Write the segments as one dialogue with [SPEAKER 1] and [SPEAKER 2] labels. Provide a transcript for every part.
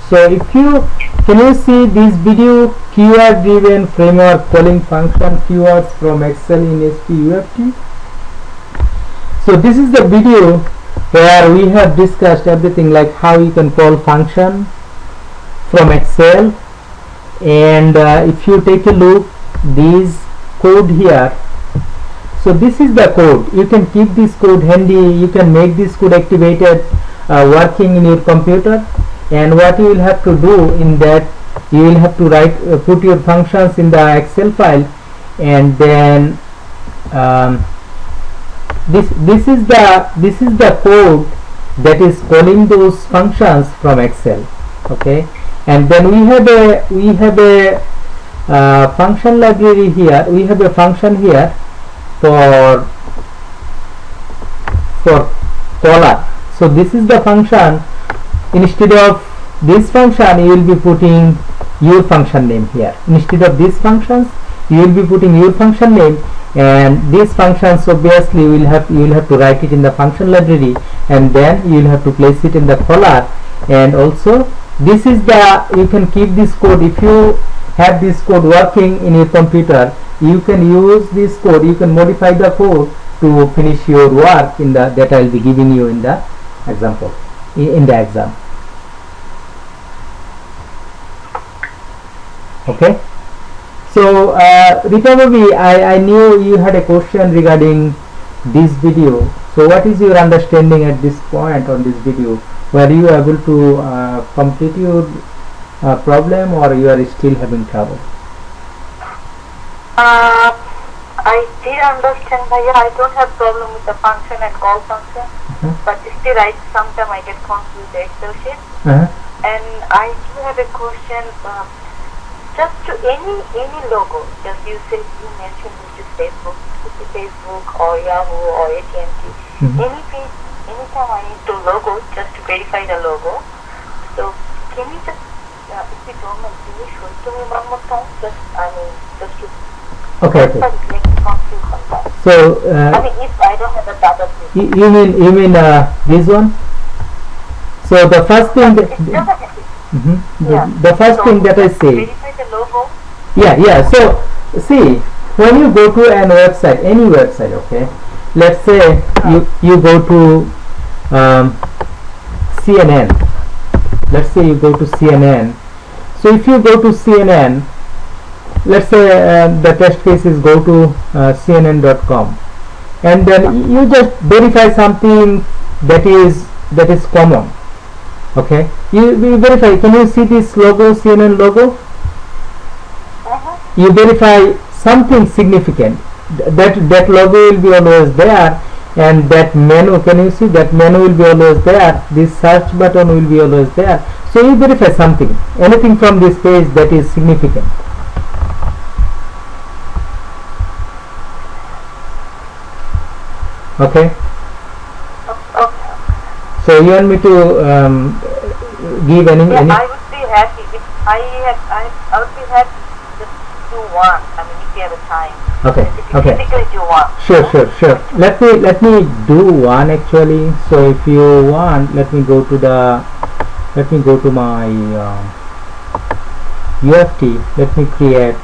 [SPEAKER 1] So if you can you see this video, keyword driven framework calling function keywords from Excel in SPUFT. So this is the video where we have discussed everything like how you can call function from Excel, and if you take a look this code here, so this is the code. You can keep this code handy, you can make this code activated working in your computer, and what you will have to do in that, you will have to write put your functions in the Excel file, and then this is the code that is calling those functions from Excel. Okay, and then we have a function library here. We have a function here for caller. So this is the function. Instead of this function, you will be putting your function name here. Instead of these functions, you will be putting your function name, and these functions obviously you will have to write it in the function library, and then you will have to place it in the caller. And also this is the, you can keep this code. If you have this code working in your computer, you can use this code, you can modify the code to finish your work in the that I will be giving you in the example, in the exam. Okay, so Rita Babi, I knew you had a question regarding this video. So what is your understanding at this point on this video? Were you able to complete your problem, or you are still having trouble?
[SPEAKER 2] I did understand, Bhaiya. I don't have problem with the function and call function, but still sometimes I get confused with the Excel sheet. And I do have a question. Just to any logo, just you mentioned which is Facebook or Yahoo or AT&T. Anytime I need to logo just to verify the logo. So can you just, if you don't mind, can you show it to me one more time? Just to.
[SPEAKER 1] Okay. So
[SPEAKER 2] if I don't have a data,
[SPEAKER 1] you mean this one? So the first thing the first thing that I say.
[SPEAKER 2] Verify the logo.
[SPEAKER 1] Yeah. So see, when you go to an website, any website, okay. Let's say you go to CNN. Let's say you go to CNN. So if you go to CNN, let's say the test case is go to CNN.com, and then you just verify something that is common. Okay, you verify. Can you see this logo, CNN logo? You verify something significant. That logo will be always there, and that menu, can you see that menu will be always there, this search button will be always there. So you verify something, anything from this page that is significant. Okay, so you want me to give any?
[SPEAKER 2] I would be happy if I would be happy just do one. I mean, if you have a time.
[SPEAKER 1] Okay.
[SPEAKER 2] Do one.
[SPEAKER 1] Sure. Let me do one actually. So if you want, let me go to my UFT. Let me create.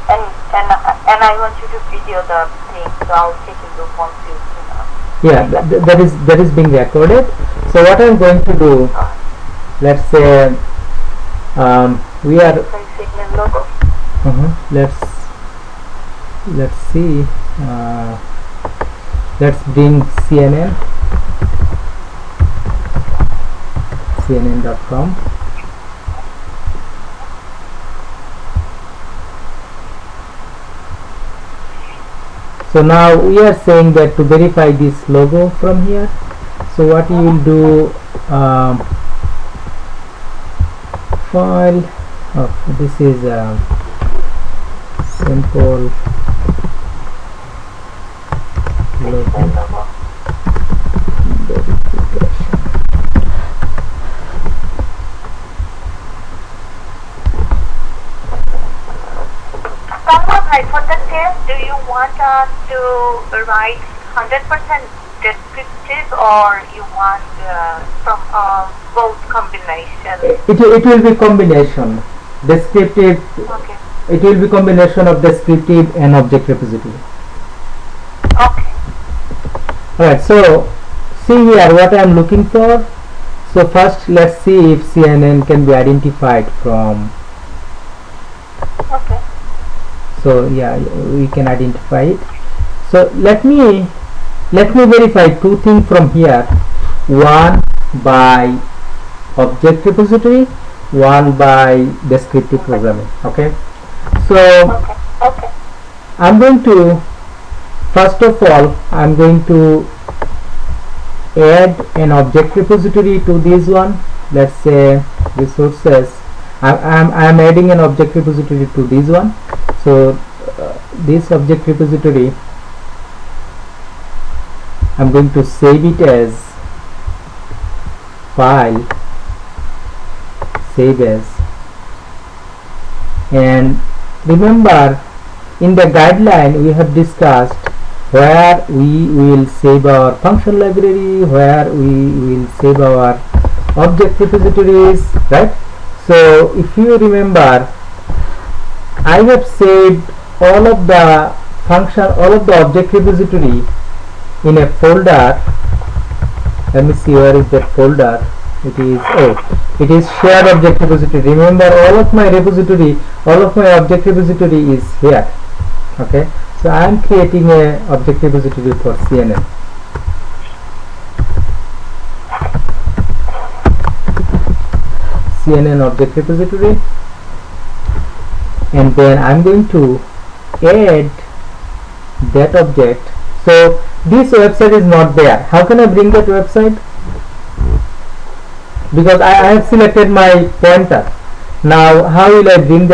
[SPEAKER 2] And I want you to video the thing, so I'll take a look once you.
[SPEAKER 1] Yeah, that is being recorded. So what I'm going to do, let's say we are. Let's see. Let's bring CNN.com. So now we are saying that to verify this logo from here. So what you will do, file. This is simple logo verification.
[SPEAKER 2] For the test, do you want us to write 100% descriptive, or you want both combination?
[SPEAKER 1] It will be combination. Descriptive.
[SPEAKER 2] Okay.
[SPEAKER 1] It will be combination of descriptive and object repository.
[SPEAKER 2] Okay.
[SPEAKER 1] Alright, so see here what I am looking for. So first let's see if CNN can be identified from.
[SPEAKER 2] Okay.
[SPEAKER 1] So yeah, we can identify it. So let me verify two things from here. One by object repository, one by descriptive programming. Okay. So
[SPEAKER 2] Okay.
[SPEAKER 1] I'm going to, first of all, I'm going to add an object repository to this one. Let's say resources. I'm adding an object repository to this one. So this object repository, I'm going to save it as file, save as, and remember in the guideline we have discussed where we will save our function library, where we will save our object repositories, right? So if you remember, I have saved all of the function, all of the object repository in a folder. Let me see, where is that folder? It is, it is shared object repository. Remember, all of my repository, all of my object repository is here. Okay, so I am creating a object repository for CNN. CNN object repository, and then I'm going to add that object. So this website is not there. How can I bring that website? Because I have selected my pointer. Now how will I bring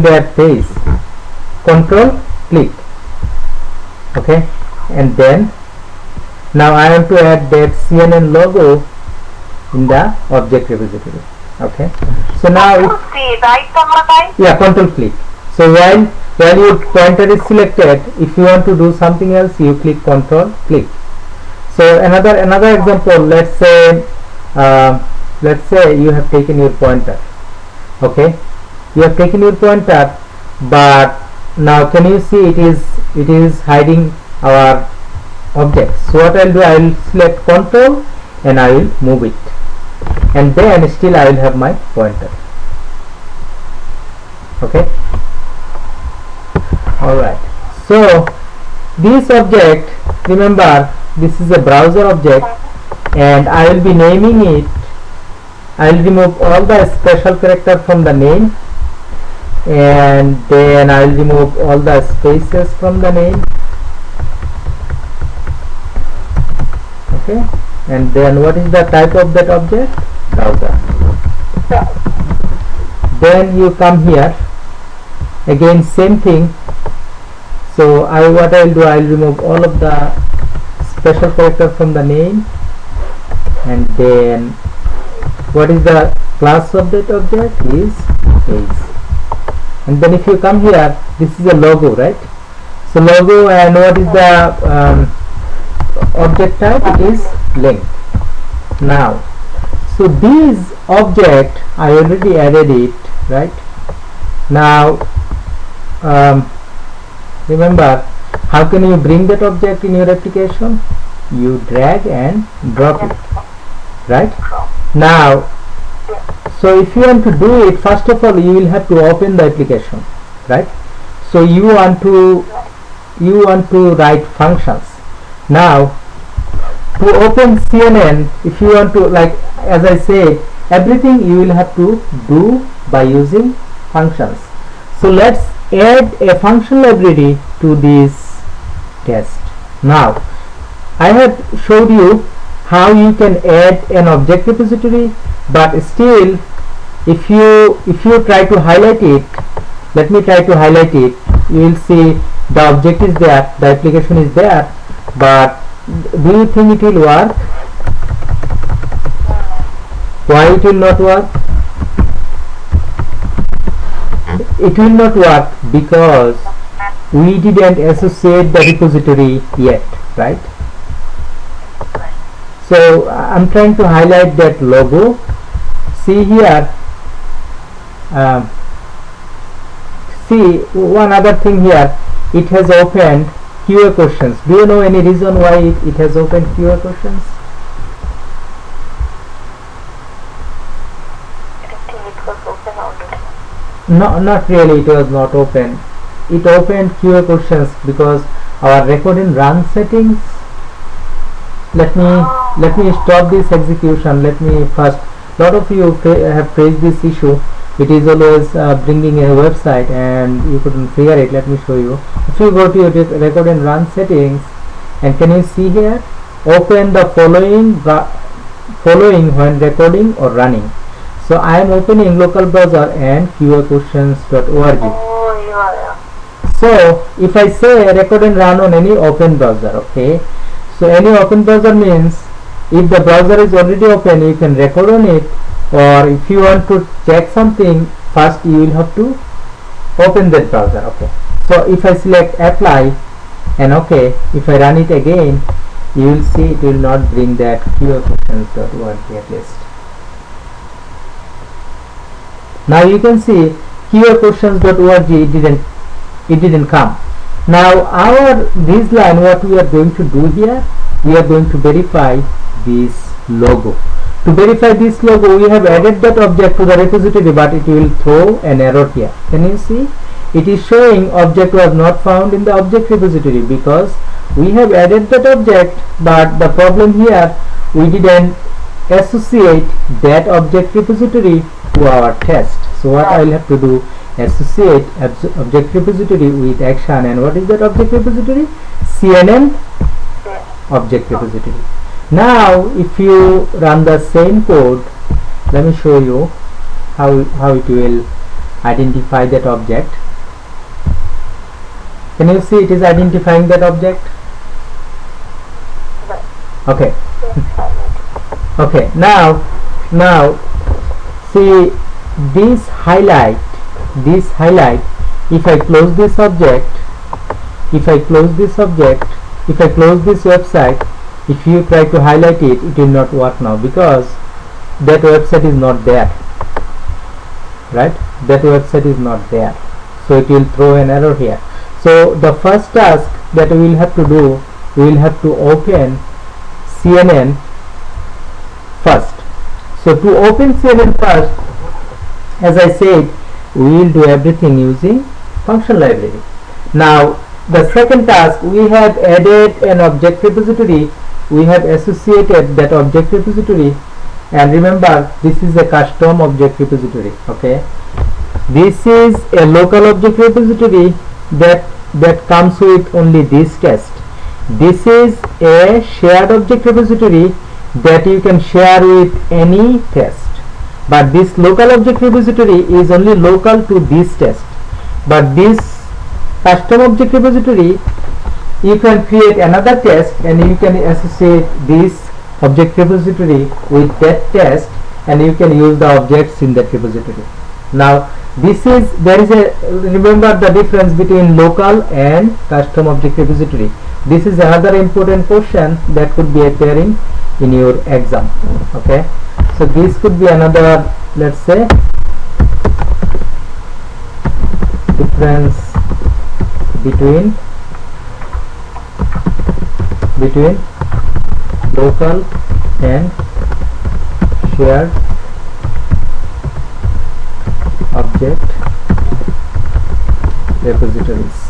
[SPEAKER 1] that page? Control click. Okay, and then now I am to add that CNN logo in the object repository. Okay, so now control click. So while your pointer is selected, if you want to do something else, you click control click. So another example, let's say you have taken your pointer. Okay, you have taken your pointer, but now can you see it is hiding our objects. So what I'll do, I will select control and I will move it, and then still I will have my pointer. Okay, alright, so this object, remember this is a browser object, and I will be naming it. I will remove all the special character from the name, and then I will remove all the spaces from the name. Okay, and then what is the type of that object? Browser. Then you come here, again same thing. So what I will do, I will remove all of the special character from the name, and then what is the class of that object is page. And then if you come here, this is a logo, right? So logo, and what is the object type? It is link. Now, so this object I already added it, right? Now remember, how can you bring that object in your application? You drag and drop it, right? Now, so if you want to do it, first of all you will have to open the application, right? So you want to write functions. Now to open CNN, if you want to, like as I say, everything you will have to do by using functions. So let's add a function library to this test. Now I have showed you how you can add an object repository, but still if you try to highlight it, let me try to highlight it, you will see the object is there, the application is there, but do you think it will work? Why it will not work? It will not work because we didn't associate the repository yet, right? So I'm trying to highlight that logo. See here, see one other thing here, it has opened QA questions. Do you know any reason why it has opened QA questions?
[SPEAKER 2] I think it was open already.
[SPEAKER 1] No, not really, it was not open. It opened QA questions because our record and run settings. Let me stop this execution. Let me first, lot of you have faced this issue. It is always bringing a website and you couldn't figure it. Let me show you. If you go to your record and run settings, and can you see here, open the following when recording or running. So I am opening local browser and qaquestions.org.
[SPEAKER 2] Oh, yeah.
[SPEAKER 1] So if I say record and run on any open browser, okay, so any open browser means if the browser is already open, you can record on it, or if you want to check something, first you will have to open that browser. Okay, so if I select apply and okay, if I run it again, you will see it will not bring that qaquestions.org at least. Now you can see qaquestions.org, it didn't come. Now this line, what we are going to do here, we are going to verify this logo. To verify this logo, we have added that object to the repository, but it will throw an error here. Can you see? It is showing object was not found in the object repository because we have added that object, but the problem here, we didn't associate that object repository to our test. So what I will have to do, associate object repository with action. And what is that object repository? CNN object repository. Now if you run the same code, let me show you how it will identify that object. Can you see it is identifying that object? Okay. Okay, now see this highlight, if I close this object, if I close this website, if you try to highlight it, it will not work now because that website is not there, right? That website is not there, so it will throw an error here. So the first task that we will have to do, we will have to open CNN first. So to open CNN first, as I said, we will do everything using function library. Now the second task, we have added an object repository, we have associated that object repository, and remember this is a custom object repository. Okay, this is a local object repository that comes with only this test. This is a shared object repository that you can share with any test, but this local object repository is only local to this test. But this custom object repository, you can create another test and you can associate this object repository with that test, and you can use the objects in that repository. Now remember the difference between local and custom object repository. This is another important question that could be appearing in your exam. Okay, so this could be another, let's say, difference between local and shared object repositories.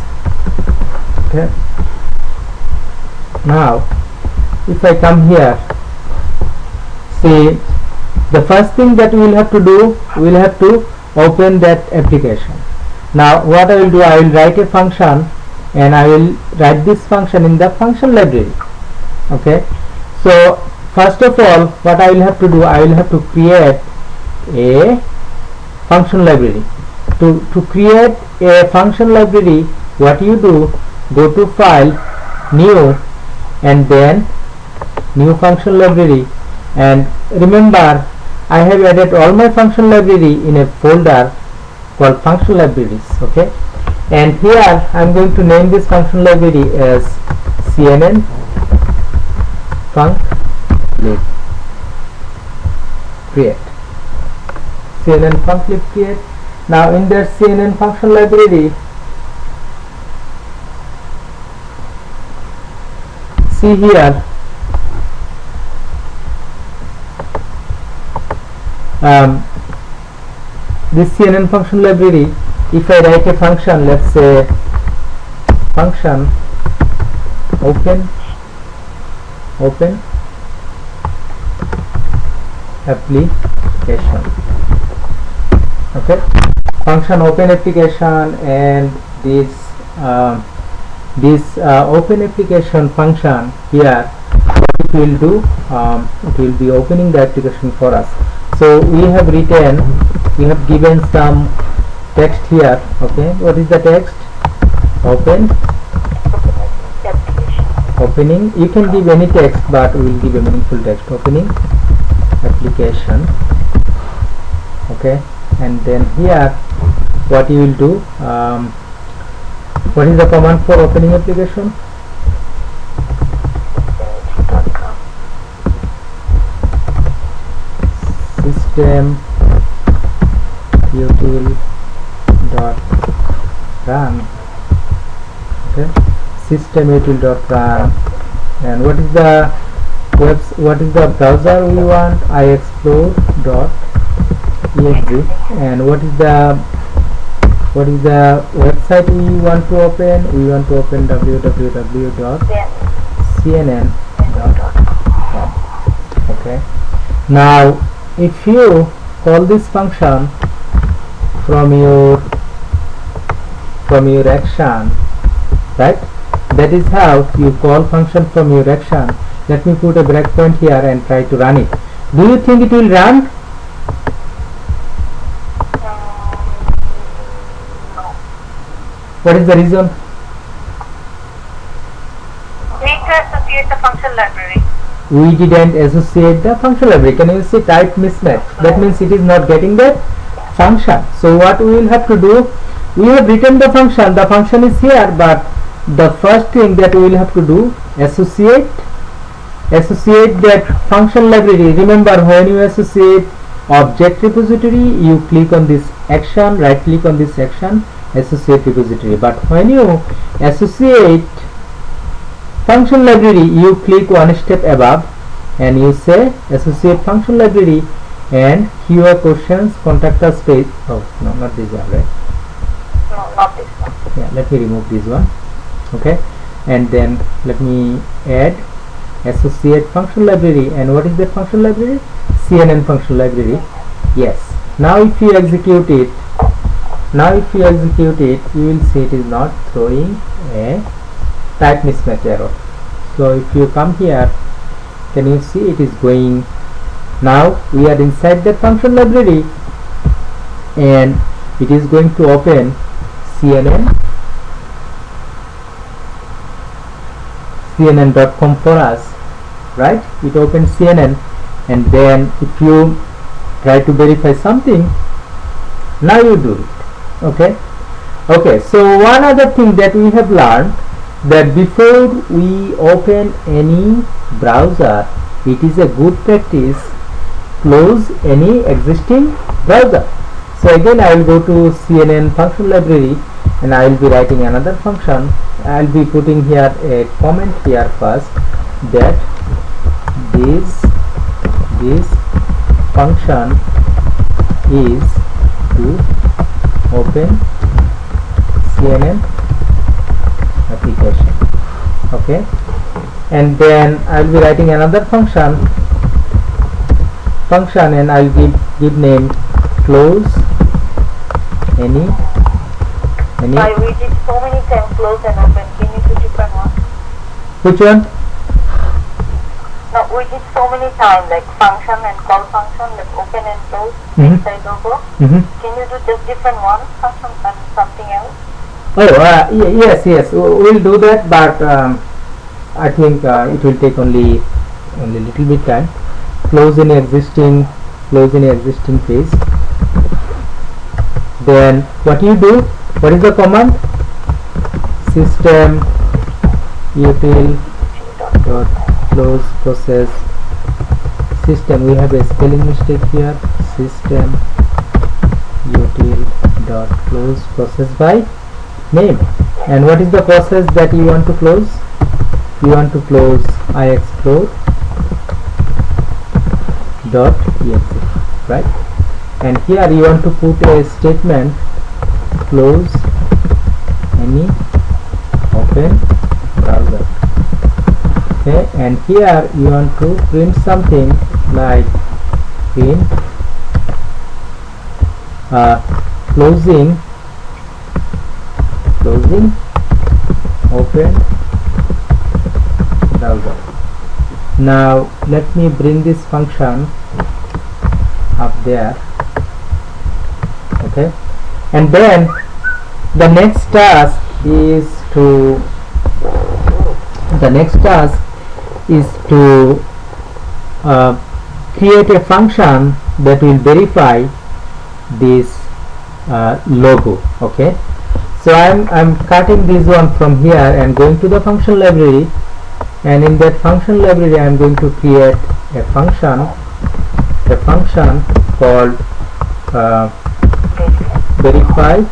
[SPEAKER 1] Okay, now if I come here, see the first thing that we will have to do, we will have to open that application. Now what I will do, I will write a function and I will write this function in the function library. Okay, so first of all, what I will have to do, I will have to create a function library. To create a function library, what you do, go to file, new, and then new function library, and remember I have added all my function library in a folder called function libraries. Okay, and here I am going to name this function library as CNN func click create. CNN function click create. Now in that CNN function library, see here, this CNN function library, if I write a function, let's say function open application, okay, function open application, and this open application function here, it will do, it will be opening the application for us. So we have given some text here, okay. What is the text? Opening. You can give any text, but we will give a meaningful text. Opening application, okay. And then here, what you will do, what is the command for opening application? System util dot run, okay. System util dot run. And what is the browser we want? iexplore.exe. And what is the website we want to open? We want to open www.cnn.com, okay. Now if you call this function from your action, right? That is how you call function from your action. Let me put a breakpoint here and try to run it. Do you think it will run?
[SPEAKER 2] No.
[SPEAKER 1] What is the reason?
[SPEAKER 2] We need to associate the function library.
[SPEAKER 1] We didn't associate the function library. Can you see type mismatch? That means it is not getting that function. So what we will have to do, we have written the function is here, but the first thing that we will have to do, associate that function library. Remember, when you associate object repository, you click on this action, right click on this action, associate repository. But when you associate function library, you click one step above and you say associate function library, and here questions, contact us page. Oh no, not this one, right?
[SPEAKER 2] No, not this one.
[SPEAKER 1] Yeah, let me remove this one, okay. And then let me add associate function library. And what is that function library? CNN function library. Yes. Now if you execute it, you will see it is not throwing a type mismatch error. So if you come here, can you see it is going? Now we are inside that function library, and it is going to open CNN.com for us, right? It opens CNN, and then if you try to verify something, now you do it, okay. So one other thing that we have learned, that before we open any browser, it is a good practice close any existing browser. So again, I will go to CNN function library and I will be writing another function. I will be putting here a comment here first, that this function is to open CNN application, okay. And then I will be writing another function, and I will give name close any.
[SPEAKER 2] We did so many times close and open. Can you do different one?
[SPEAKER 1] Which one?
[SPEAKER 2] No, we did so many times, like function and call function, like open and close, inside logo. Can you do just different one, function and something else?
[SPEAKER 1] Oh, yes, we'll do that, but I think it will take only little bit time. Close any existing page. Then what you do? What is the command? System util dot close process system, we have a spelling mistake here, system util dot close process by name. And what is the process that you want to close? You want to close iExplore dot exe, right? And here you want to put a statement, close any open browser. Okay, and here you want to print something like print closing open browser. Now let me bring this function up there. Okay, and then the next task is to create a function that will verify this logo. Okay, so I'm cutting this one from here and going to the function library, and in that function library I'm going to create a function called verify,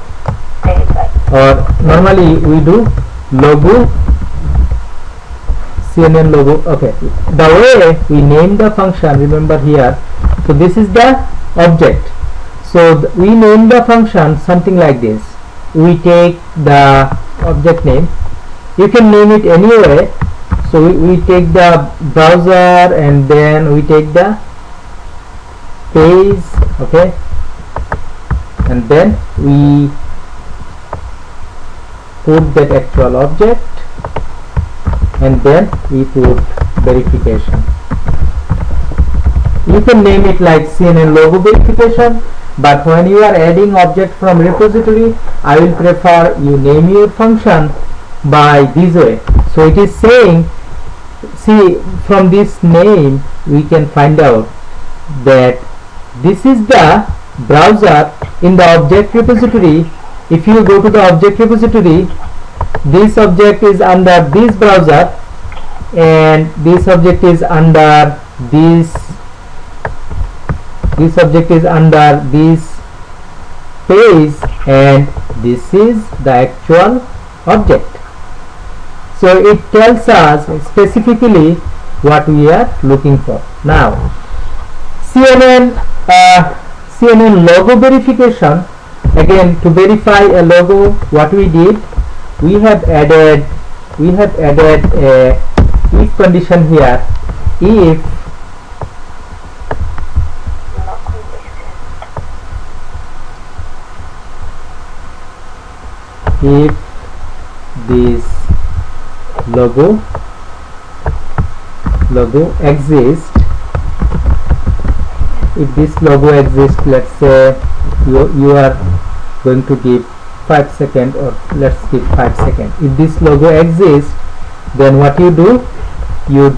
[SPEAKER 1] or normally we do logo, CNN logo. Okay, the way we name the function, remember here, so this is the object. So we name the function something like this. We take the object name, you can name it anyway. So we take the browser and then we take the page, okay, and then we put that actual object, and then we put verification. You can name it like CNN logo verification, but when you are adding object from repository, I will prefer you name your function by this way. So it is saying, see, from this name we can find out that this is the browser in the object repository. If you go to the object repository, this object is under this browser and this object is under this object is under this page, and this is the actual object. So it tells us specifically what we are looking for. Now CNN logo verification, again, to verify a logo, what we did, we have added a if condition here. If this logo exists, let's say you are going to give 5 seconds, or let's give 5 seconds. If this logo exists, then what you do, you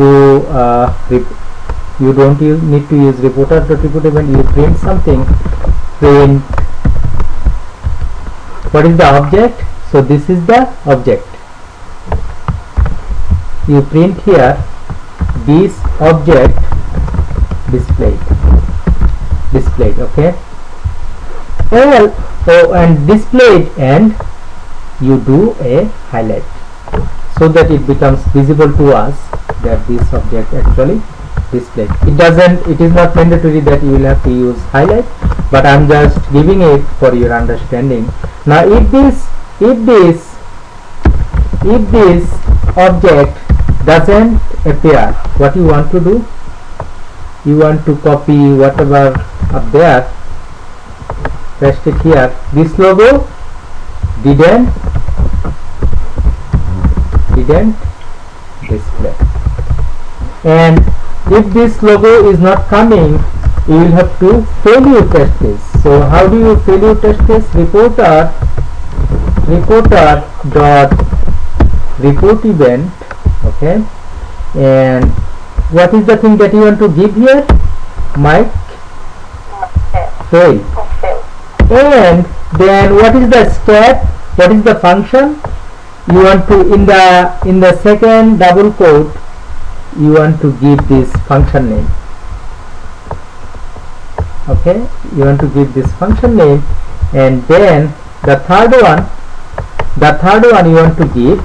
[SPEAKER 1] don't need to use reporter.report event. You print something, print what is the object. So this is the object. You print here this object displayed, okay, and displayed, and you do a highlight so that it becomes visible to us that this object actually displayed. It is not mandatory that you will have to use highlight, but I'm just giving it for your understanding. Now if this object doesn't appear, what you want to do, you want to copy whatever up there, paste it here. This logo didn't display, and if this logo is not coming, you will have to failure test this. So how do you failure test this? Reporter.report event, okay, and what is the thing that you want to give here? Might fail. And then what is the step? What is the function? You want to, in the second double quote, you want to give this function name. Okay, you want to give this function name, and then the third one you want to give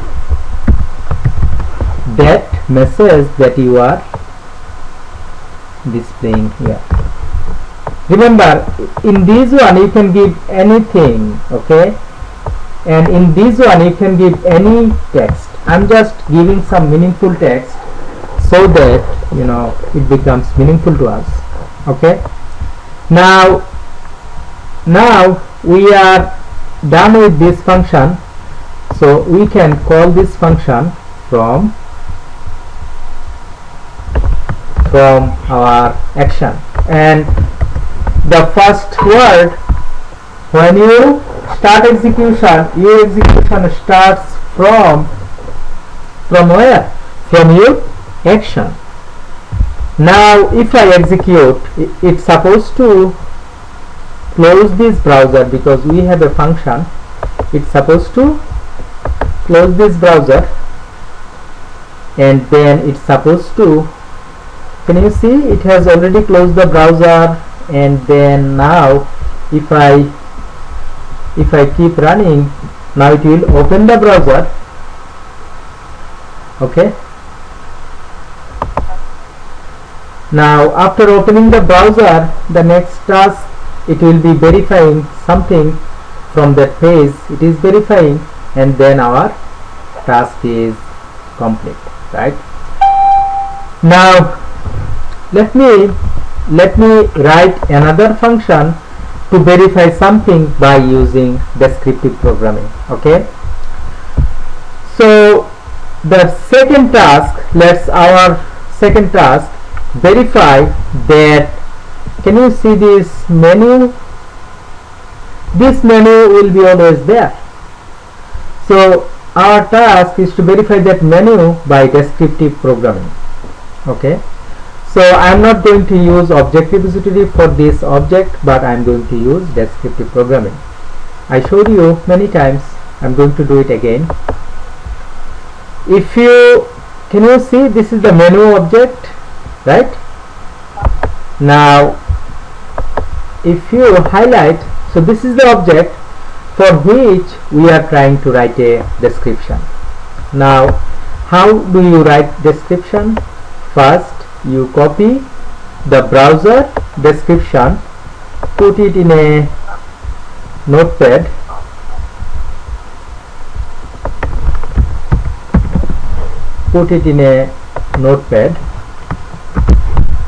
[SPEAKER 1] that message that you are displaying here. Remember, in this one you can give anything, okay, and in this one you can give any text. I'm just giving some meaningful text so that it becomes meaningful to us. Okay, now we are done with this function, so we can call this function from our action. And the first word, when you start execution, your execution starts from where? From your action. Now if I execute, it's supposed to close this browser because we have a function. It's supposed to close this browser, and then it's supposed to, can you see, it has already closed the browser. And then now if I keep running, now it will open the browser. Okay, now after opening the browser, the next task, it will be verifying something from that page. It is verifying, and then our task is complete, right? Now let me write another function to verify something by using descriptive programming. Okay, so the second task, our second task, verify that, can you see this menu? This menu will be always there. So our task is to verify that menu by descriptive programming. Okay, so I am not going to use objective descriptive for this object, but I am going to use descriptive programming. I showed you many times. I am going to do it again. Can you see, this is the menu object, right? Now if you highlight, so this is the object for which we are trying to write a description. Now how do you write description? First you copy the browser description, put it in a notepad,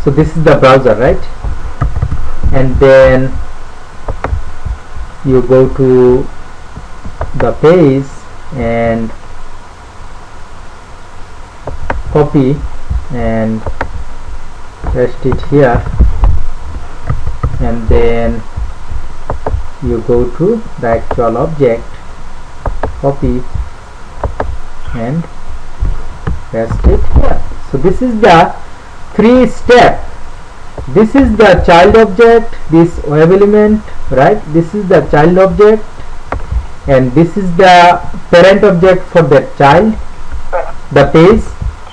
[SPEAKER 1] so this is the browser, right? And then you go to the page and copy and paste it here, and then you go to the actual object, copy and paste it here. So this is the 3-step. This is the child object, this web element, right? This is the child object, and this is the parent object for that child, the page,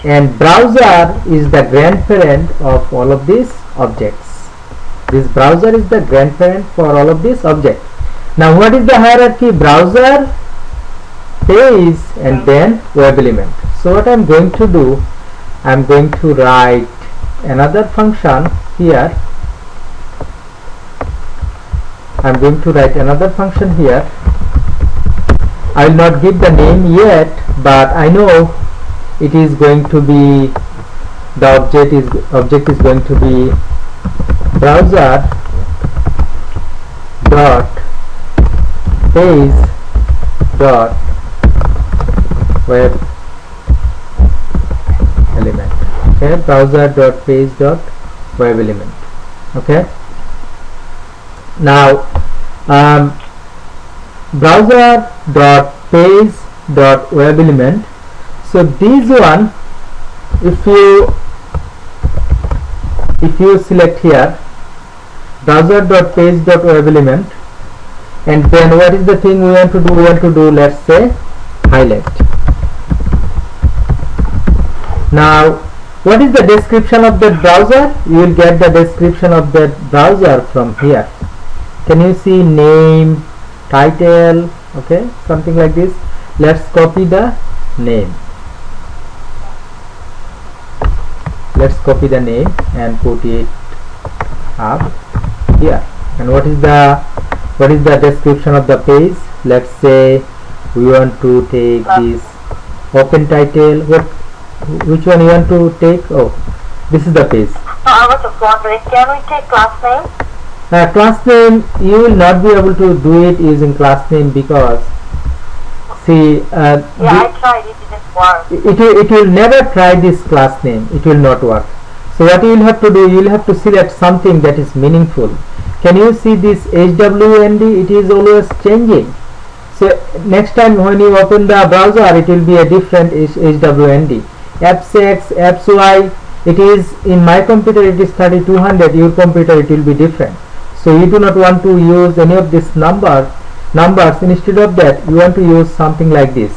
[SPEAKER 1] and browser is the grandparent of all of these objects. This browser is the grandparent for all of these objects. Now what is the hierarchy? Browser, page, and then web element. So what I am going to do, I am going to write another function here. I am going to write another function here. I will not give the name yet, but I know it is going to be, the object is going to be browser dot page dot web element. Okay, browser dot page dot web element. Okay, now browser dot page dot web element. So this one, if you select here browser dot page dot web element, and then what is the thing we want to do? We want to do, let's say, highlight. Now What is the description of that browser? You will get the description of that browser from here. Can you see name, title, okay, something like this. Let's copy the name. Let's copy the name and put it up here. And what is the description of the page? Let's say we want to take this open title. Which one you want to take? Oh, this is the page.
[SPEAKER 2] I was just wondering, can we take class name?
[SPEAKER 1] Class name, you will not be able to do it using class name because see
[SPEAKER 2] I tried, it didn't work.
[SPEAKER 1] It will never try this class name. It will not work. So what you will have to do, you will have to select something that is meaningful. Can you see this HWND? It is always changing. So next time when you open the browser, it will be a different HWND. Fx, Fy, it is in my computer it is 3200, your computer it will be different. So you do not want to use any of these numbers. Instead of that you want to use something like this,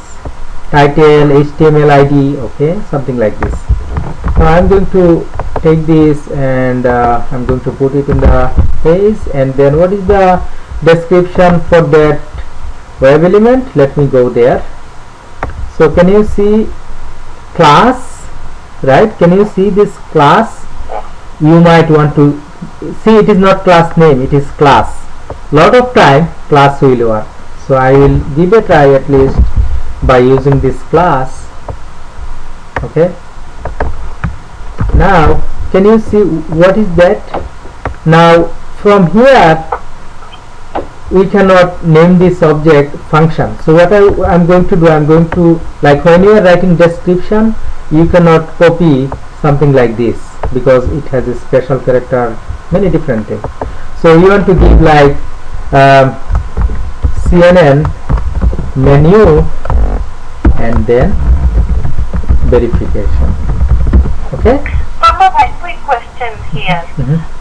[SPEAKER 1] title, HTML ID, okay, something like this. Now I'm going to take this and I'm going to put it in the page. And then what is the description for that web element? Let me go there. So can you see class, right? Can you see this class? You might want to see, it is not class name, it is class. Lot of time class will work. So I will give a try at least by using this class. Okay, now can you see what is that? Now from here we cannot name this object function. So what I'm going to do, I'm going to, like when you are writing description, you cannot copy something like this because it has a special character, many different things. So you want to give like CNN menu and then verification. Okay.
[SPEAKER 2] Mama, a quick question here.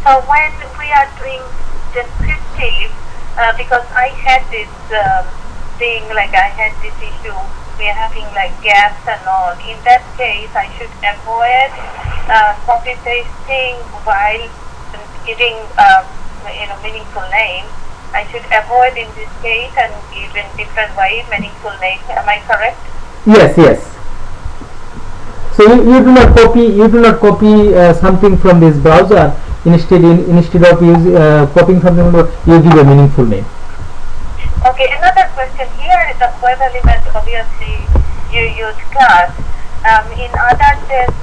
[SPEAKER 2] So when we are doing descriptive, because I had this thing, like I had this issue, we are having like gaps and all. In that case, I should avoid copy pasting while giving meaningful name. I should avoid in this case and give in different way meaningful name. Am I correct?
[SPEAKER 1] Yes, yes. So you do not copy something from this browser. Instead of copying something, you give a meaningful name.
[SPEAKER 2] Okay. Another question here is the web element. Obviously, you use class. In other case,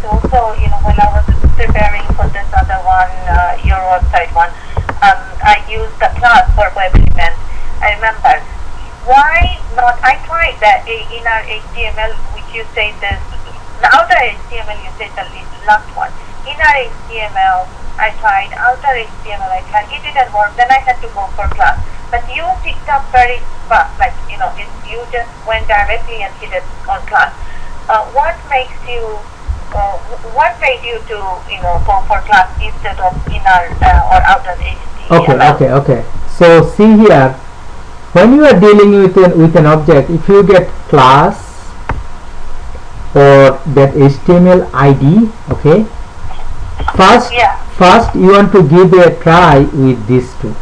[SPEAKER 2] also, when I was preparing for this other one, your website one, I used the class for web element. I remember. Why not? I tried that inner HTML, which you say this. The outer HTML, you say the last one. Inner HTML, I tried. Outer HTML, I tried. It didn't work. Then I had to go for class. But you picked up very fast. Like, you just went directly and hit it on class. What made you to, go for class instead of inner or outer HTML?
[SPEAKER 1] Okay. So see here, when you are dealing with an object, if you get class or that HTML ID, okay, first you want to give a try with these two.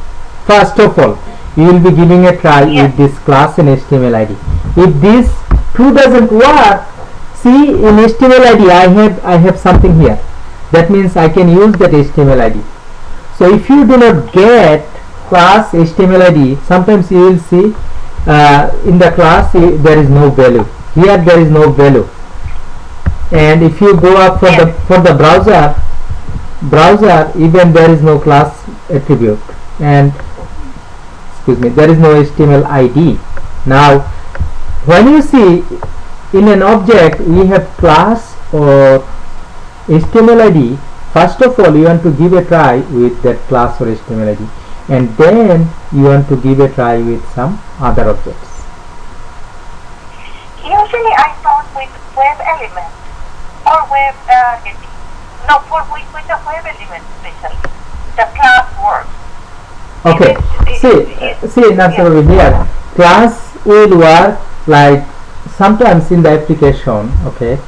[SPEAKER 1] First of all, you will be giving a try with this class and HTML ID. If this two doesn't work, see in HTML ID I have something here. That means I can use that HTML ID. So if you do not get class HTML ID, sometimes you will see in the class there is no value. Here there is no value. And if you go up for the browser, even there is no class attribute, and there is no HTML ID. Now when you see in an object we have class or HTML ID, first of all you want to give a try with that class or HTML ID, and then you want to give a try with some other objects.
[SPEAKER 2] Usually I thought with web element or web with the web element especially, the class works.
[SPEAKER 1] Okay, see Nasser over here, class will work like sometimes in the application, okay,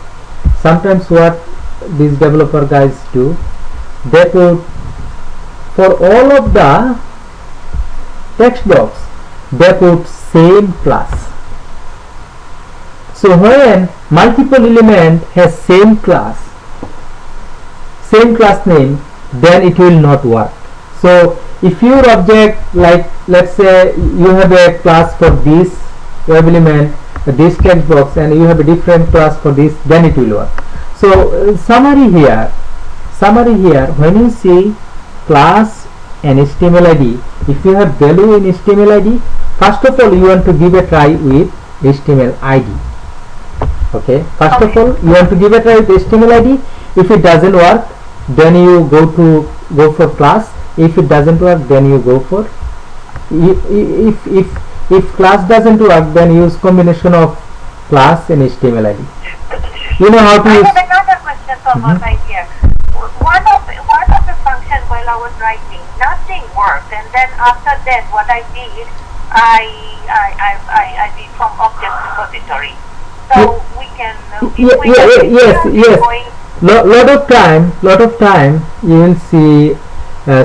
[SPEAKER 1] sometimes what these developer guys do, they put for all of the text box they put same class. So when multiple element has same class name, then it will not work. So if your object, like let's say you have a class for this web element, this text box, and you have a different class for this, then it will work. So summary here, when you see class and HTML ID, if you have value in HTML ID, first of all you want to give a try with HTML ID. Okay, first of all you want to give a try with HTML ID. If it doesn't work, then you go for class. If it doesn't work, then you go for, if class doesn't work, then use combination of class and HTML ID. You know how to use.
[SPEAKER 2] I have another question from right here. One of the function while I was writing, nothing worked, and then after that, what I did, I did from object repository. So we can.
[SPEAKER 1] Yes. Lot of time you will see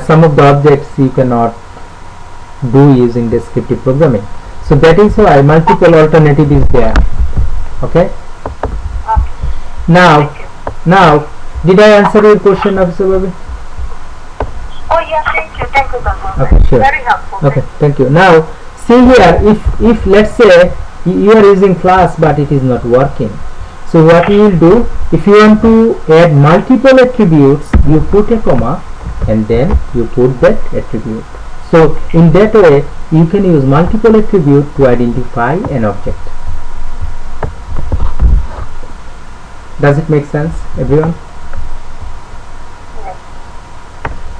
[SPEAKER 1] some of the objects you cannot do using descriptive programming. So that is why multiple alternative is there. Okay. Now, did I answer your question, Officer Babi?
[SPEAKER 2] Oh yeah, thank you so much.
[SPEAKER 1] Okay, sure.
[SPEAKER 2] Very helpful.
[SPEAKER 1] Okay, thank you. Now, see here, if let's say you are using class but it is not working. So what you will do, if you want to add multiple attributes, you put a comma and then you put that attribute. So in that way, you can use multiple attributes to identify an object. Does it make sense, everyone?
[SPEAKER 2] Yes.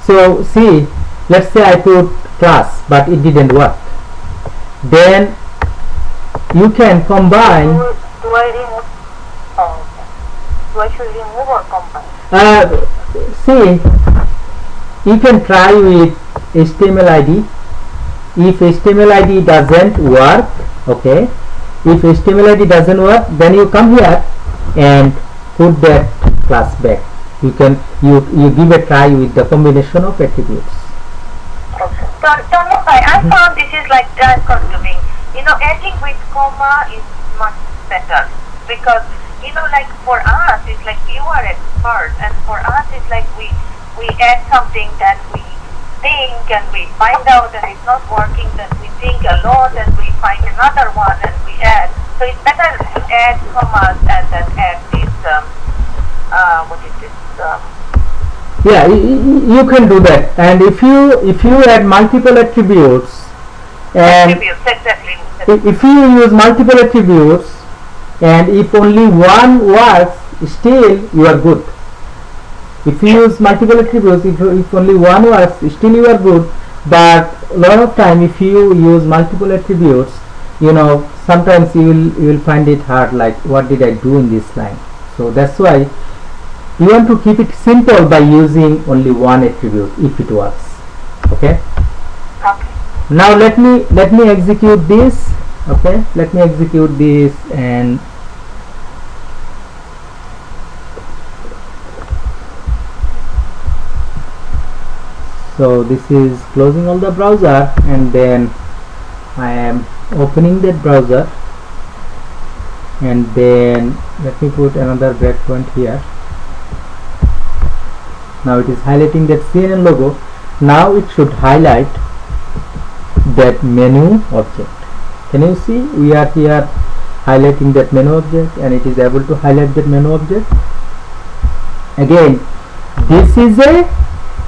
[SPEAKER 1] So see, let's say I put class but it didn't work. Then you can combine.
[SPEAKER 2] Do I remove? Oh, okay. Do I should remove or combine?
[SPEAKER 1] See, you can try with HTML ID. If HTML ID doesn't work, okay, if HTML ID doesn't work, then you come here and put that class back. You can you give a try with the combination of attributes.
[SPEAKER 2] Okay. So I found this is like time consuming. Adding with comma is much better, because like for us it's like you are expert, and for us it's like we add something, then we think and we find out that it's not working, then we think a lot and we find another one and we add. So it's better to add commas and then add this what is this?
[SPEAKER 1] Yeah, you can do that. And if you add multiple attributes, and
[SPEAKER 2] attributes, exactly.
[SPEAKER 1] If you use multiple attributes and if only one works, still you are good. If you use multiple attributes, if only one works, still you are good. But a lot of time, if you use multiple attributes, sometimes you will find it hard, like what did I do in this line. So that's why you want to keep it simple by using only one attribute if it works. Okay. Now let me execute this. Okay, let me execute this, and so this is closing all the browser, and then I am opening that browser, and then let me put another breakpoint here. Now it is highlighting that CNN logo. Now it should highlight that menu object. Can you see? We are here highlighting that menu object, and it is able to highlight that menu object. Again, this is a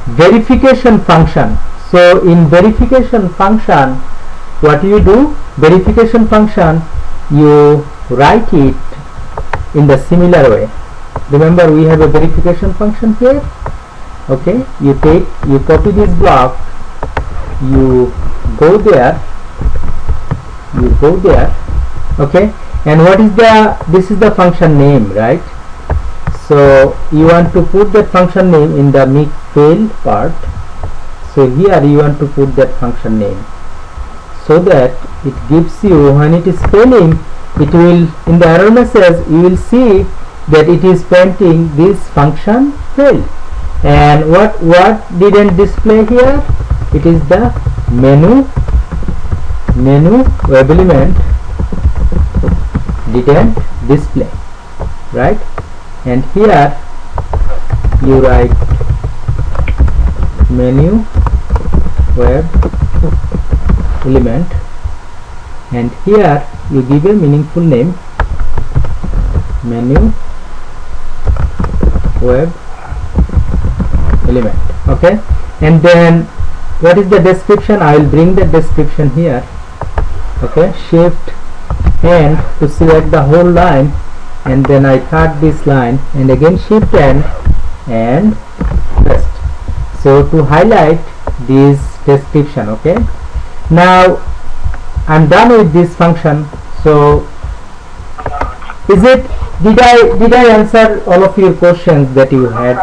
[SPEAKER 1] verification function. So in verification function, what you do? Verification function, you write it in the similar way. Remember, we have a verification function here. Okay, you copy this block, you go there, okay, and what is this is the function name, right? So you want to put that function name in the make failed part. So here you want to put that function name, so that it gives you, when it is failing, it will, in the error message you will see that it is printing this function failed. And what didn't display here? It is the menu web element didn't display, right? And here you write menu web element, and here you give a meaningful name, menu web element. Okay, and then what is the description? I will bring the description here. Okay, shift N to select the whole line, and then I cut this line, and again shift N and paste. So to highlight this description. Okay, now I'm done with this function. So is it, did I answer all of your questions that you had?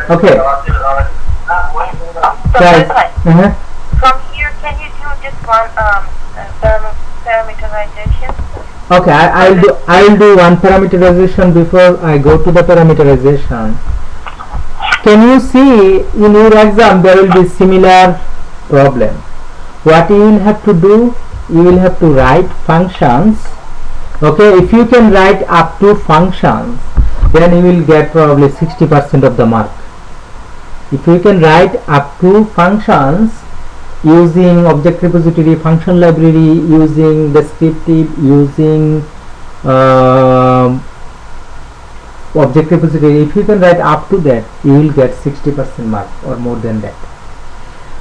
[SPEAKER 1] Okay. Guys,
[SPEAKER 2] from here, can you do just one parameterization?
[SPEAKER 1] Okay, I'll do one parameterization before I go to the parameterization. Can you see in your exam there will be similar problem? What you will have to do, you will have to write functions. Okay, if you can write up to functions, then you will get probably 60% of the mark. If you can write up to functions using object repository, function library, using descriptive, using object repository, if you can write up to that, you will get 60% mark or more than that.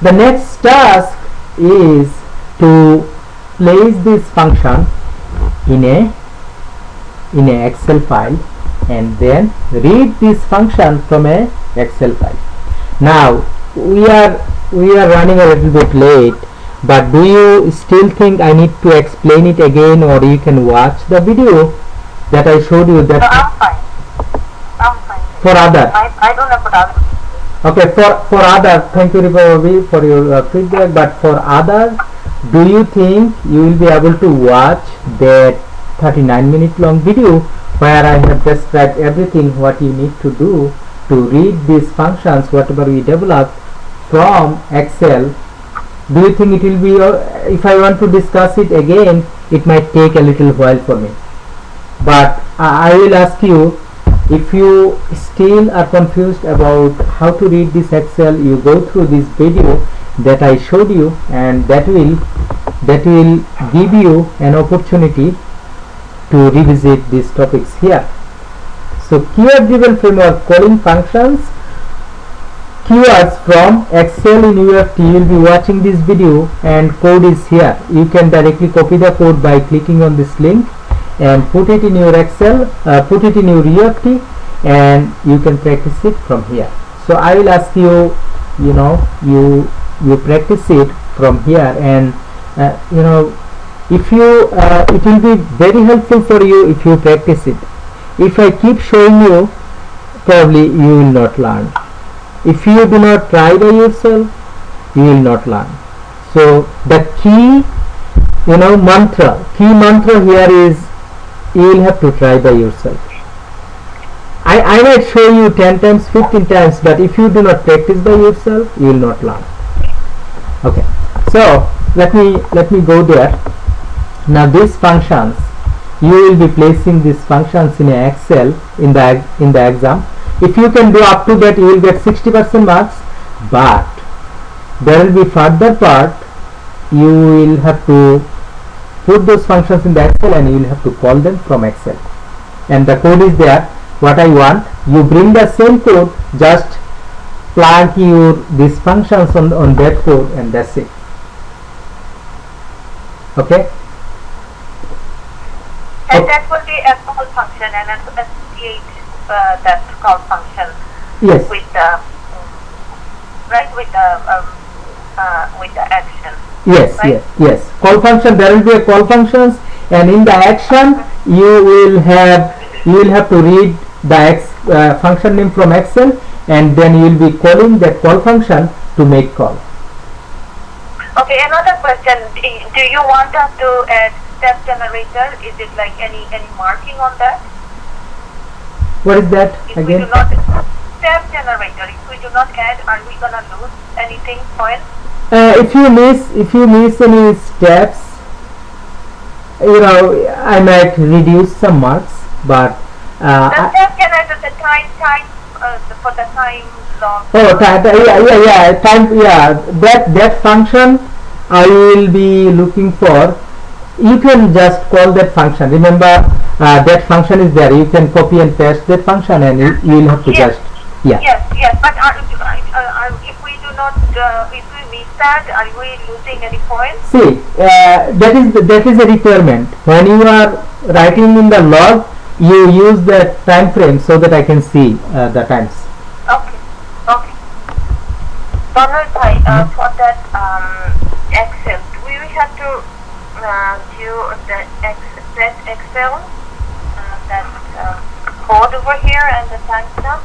[SPEAKER 1] The next task is to place this function in a Excel file, and then read this function from a Excel file. Now we are running a little bit late, but do you still think I need to explain it again, or you can watch the video that I showed you? That
[SPEAKER 2] I'm fine.
[SPEAKER 1] For other,
[SPEAKER 2] I don't know for other.
[SPEAKER 1] okay, for other, thank you for your feedback, but for other, do you think you will be able to watch that 39-minute long video where I have described everything what you need to do to read these functions whatever we developed from Excel? Do you think it will be, if I want to discuss it again, it might take a little while for me, but I will ask you, if you still are confused about how to read this Excel, you go through this video that I showed you, and that will give you an opportunity to revisit these topics here. So keyword driven framework, calling functions, keywords from Excel in UFT. You will be watching this video and code is here. You can directly copy the code by clicking on this link and put it in your Excel, put it in your UFT, and you can practice it from here. So I will ask you, you practice it from here, and if you it will be very helpful for you if you practice it. If I keep showing you, probably you will not learn. If you do not try by yourself, you will not learn. So the key mantra here is, you will have to try by yourself. I might show you 10 times, 15 times, but if you do not practice by yourself, you will not learn. Okay, so let me go there. Now these functions, you will be placing these functions in a Excel in the exam. If you can do up to that, you will get 60% marks, but there will be further part. You will have to put those functions in the Excel, and you will have to call them from Excel, and the code is there. What I want, you bring the same code, just plug these functions on that code, and that's it. Okay,
[SPEAKER 2] and that will be a call function and associate that call function.
[SPEAKER 1] Yes.
[SPEAKER 2] With the action.
[SPEAKER 1] Yes,
[SPEAKER 2] right?
[SPEAKER 1] yes. Call function. There will be a call functions, and in the action you will have to read the function name from Excel, and then you will be calling that call function to make call.
[SPEAKER 2] Okay, another question. Do you want us to add step generator, is it like any marking on that?
[SPEAKER 1] What is that
[SPEAKER 2] If
[SPEAKER 1] again?
[SPEAKER 2] we do not step generator, if we do not add, are we gonna lose anything points?
[SPEAKER 1] If you miss any steps, I might reduce some marks, but
[SPEAKER 2] The step generator, the time for the time log.
[SPEAKER 1] oh, time, that function I will be looking for. You can just call that function. Remember, that function is there. You can copy and paste that function, and you will have to
[SPEAKER 2] Yes.
[SPEAKER 1] just
[SPEAKER 2] Yes, but if we do not, if we miss that, are we losing any points?
[SPEAKER 1] See, that is a requirement. When you are writing in the log, you use the time frame so that I can see the times.
[SPEAKER 2] Okay. Donald, for that Excel, do we have to do that Excel, that code over here and the timestamp?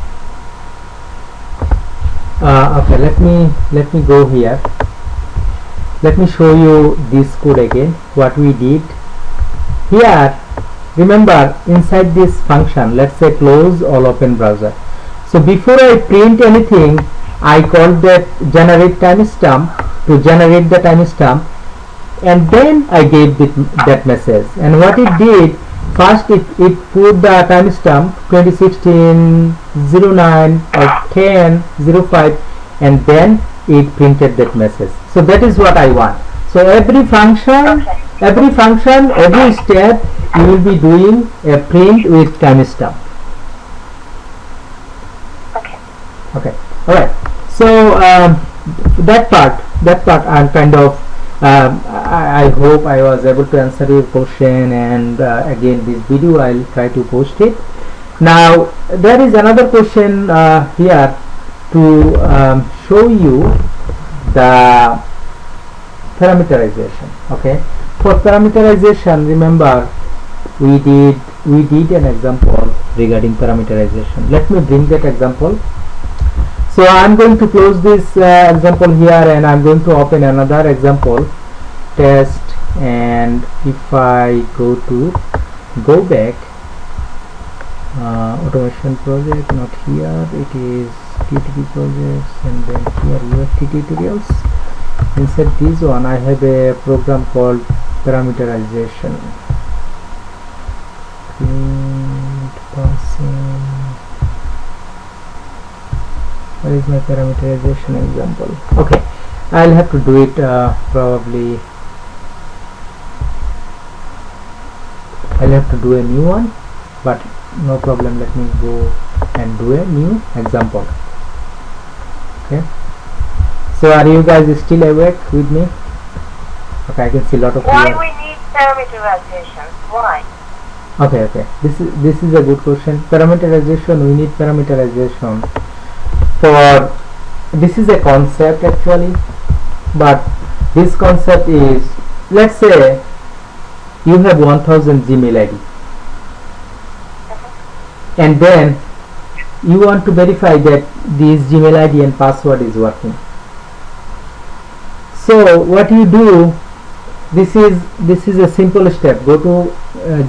[SPEAKER 1] Okay, let me go here. Let me show you this code again. What we did here. Remember, inside this function, let's say close all open browser. So before I print anything, I called that generate timestamp to generate the timestamp, and then I gave that message. And what it did, first it put the timestamp 2016 09 or 10 05, and then it printed that message. So that is what I want. So every function, every step, you will be doing a print with timestamp. Okay. All right. So that part I'm kind of I hope I was able to answer your question, and again this video I'll try to post it. Now there is another question here to show you the parameterization. Okay, for parameterization, remember we did an example regarding parameterization. Let me bring that example. So I'm going to close this example here, and I'm going to open another example test. And if I go back, automation project, not here, it is TTP projects, and then here UFT tutorials. Inside this one I have a program called parameterization. Print passing. Where is my parameterization example? Okay, I'll have to do it probably. I'll have to do a new one, but no problem. Let me go and do a new example. Okay. So are you guys still awake with me? Okay, I can see a lot of you.
[SPEAKER 2] Why we need parameterization? Why?
[SPEAKER 1] Okay. This is a good question. Parameterization. We need parameterization for, this is a concept actually, but this concept is, let's say you have 1000 Gmail ID, and then you want to verify that this Gmail ID and password is working. So what you do, this is a simple step. Go to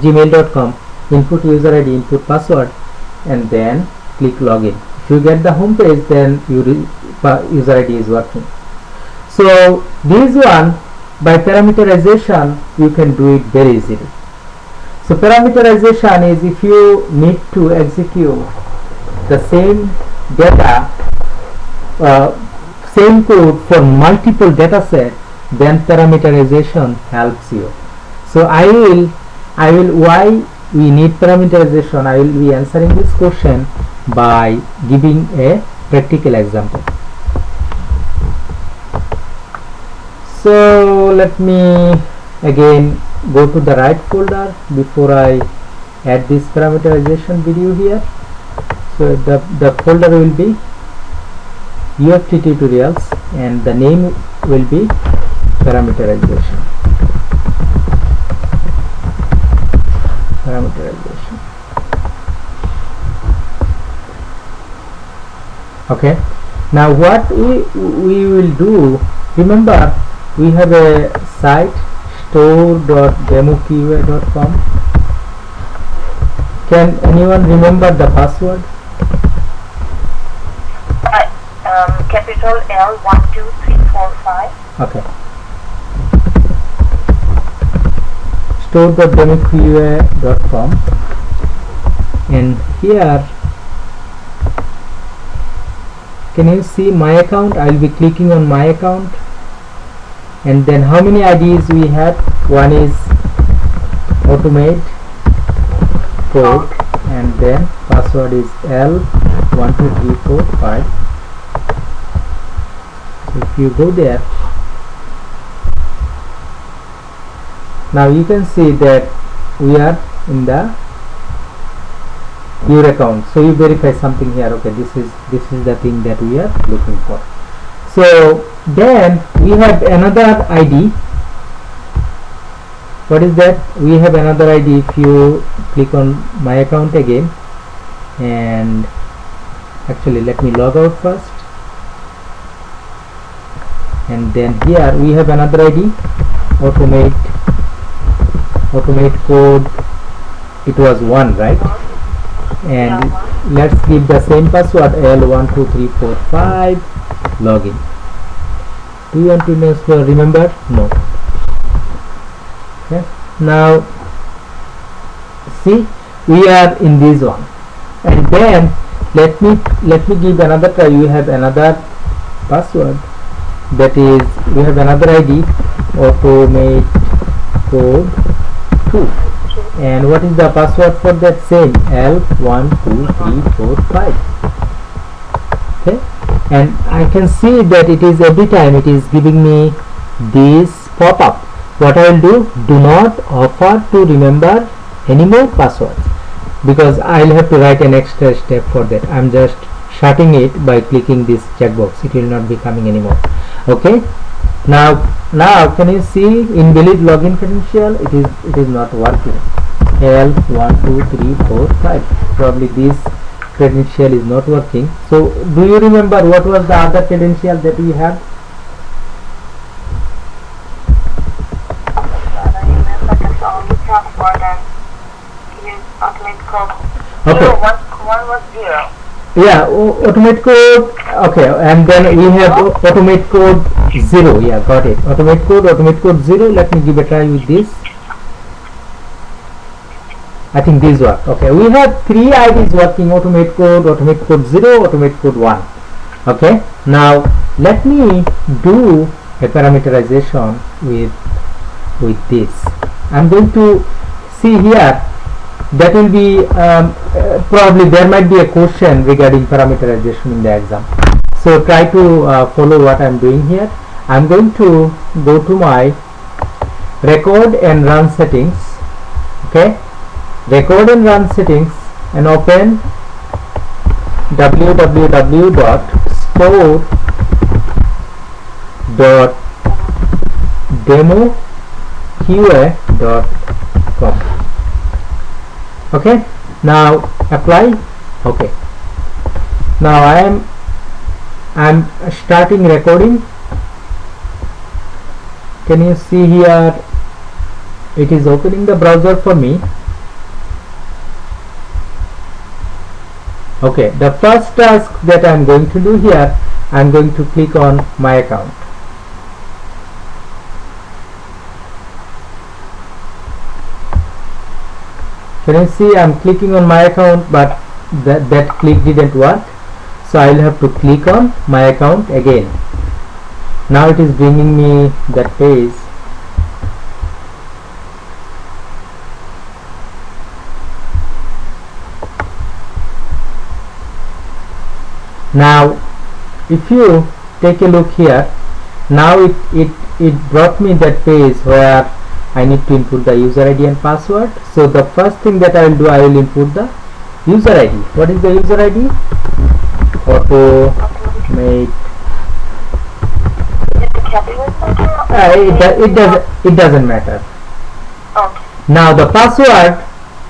[SPEAKER 1] gmail.com, input user ID, input password, and then click login. If you get the home page, then your user ID is working. So this one, by parameterization, you can do it very easily. So parameterization is if you need to execute the same data, same code for multiple data sets, then parameterization helps you. So I will why we need parameterization, I will be answering this question by giving a practical example. So let me again go to the right folder before I add this parameterization video here. So the folder will be UFT tutorials, and the name will be parameterization. Okay, now what we will do, remember we have a site store.demoqa.com. Can anyone remember the password?
[SPEAKER 2] Capital L 12345.
[SPEAKER 1] Okay. store.demoqa.com, and here can you see my account? I will be clicking on my account, and then how many IDs we have? One is automate code, and then password is L12345. So if you go there, now you can see that we are in the your account. So you verify something here. Okay, this is the thing that we are looking for. So then we have another ID. What is that? We have another ID. If you click on my account again, and actually let me log out first, and then here we have another ID, automate code. It was 1, right? And let's give the same password, L12345, login. Do you want to remember? No. Okay, now see, we are in this one, and then let me give another try. You have another password, that is, we have another ID, automate code 2, and what is the password for that? Same, L12345. okay, and I can see that it is every time it is giving me this pop-up. What I will do not offer to remember any more passwords, because I will have to write an extra step for that. I am just shutting it by clicking this checkbox. It will not be coming anymore. Okay, now can you see invalid login credential? It is not working. L12345, probably this credential is not working. So do you remember what was the other credential that we have? Okay.
[SPEAKER 2] One was 0.
[SPEAKER 1] Yeah, automate code. Okay, and then we have automate code 0. Yeah, got it. Automate code 0. Let me give a try with this. I think these work. Okay, we have 3 IDs working: automate code 0, automate code 1. Okay, now let me do a parameterization with this. I'm going to see here. That will be probably there might be a question regarding parameterization in the exam. So try to follow what I'm doing here. I'm going to go to my record and run settings. Okay, record and run settings, and open www.store.demoqa.com. okay, now apply. Okay, now I'm starting recording. Can you see here? It is opening the browser for me. Okay, the first task that I'm going to do here, I'm going to click on my account. Can you see I'm clicking on my account, but that click didn't work, so I will have to click on my account again. Now it is bringing me that page. Now if you take a look here, now it brought me that page where I need to input the user ID and password. So the first thing that I will do, I will input the user ID. What is the user ID? Automate. It doesn't matter.
[SPEAKER 2] Okay.
[SPEAKER 1] Now the password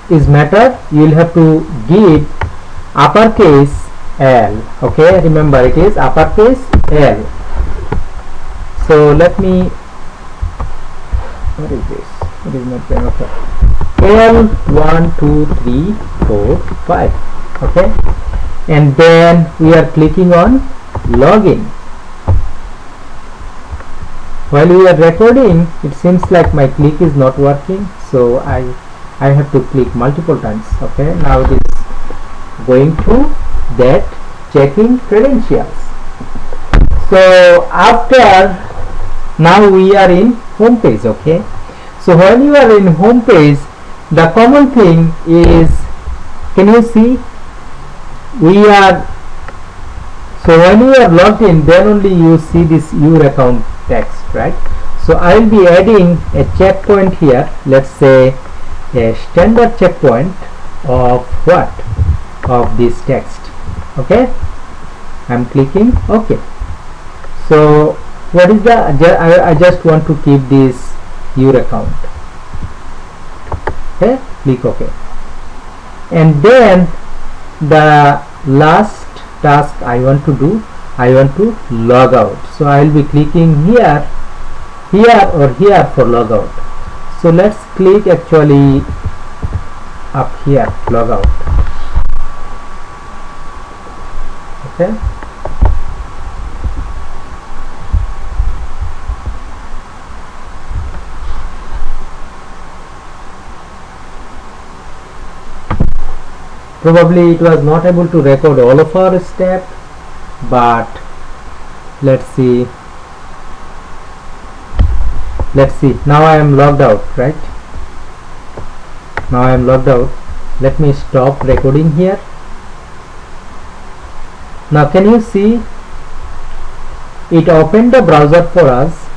[SPEAKER 1] is matter. You will have to give uppercase L. Okay, remember it is uppercase L. So let me what is this? What is my framework? L1 2 3 4 5. Okay, and then we are clicking on login. While we are recording, it seems like my click is not working, so I have to click multiple times. Okay, now it is going to that checking credentials. So after, now we are in home page. Okay, so when you are in home page, the common thing is, can you see, we are, so when you are logged in, then only you see this your account text, right? So I will be adding a checkpoint here. Let's say a standard checkpoint of what, of this text. Okay, I'm clicking OK. So what is the, I just want to keep this your account. Okay, click OK. And then the last task I want to do, I want to log out. So I will be clicking here, or here for log out. So let's click actually up here, log out. Okay, probably it was not able to record all of our steps, but let's see. Now I am logged out, right? Now I am logged out. Let me stop recording here. Now can you see, it opened the browser for us,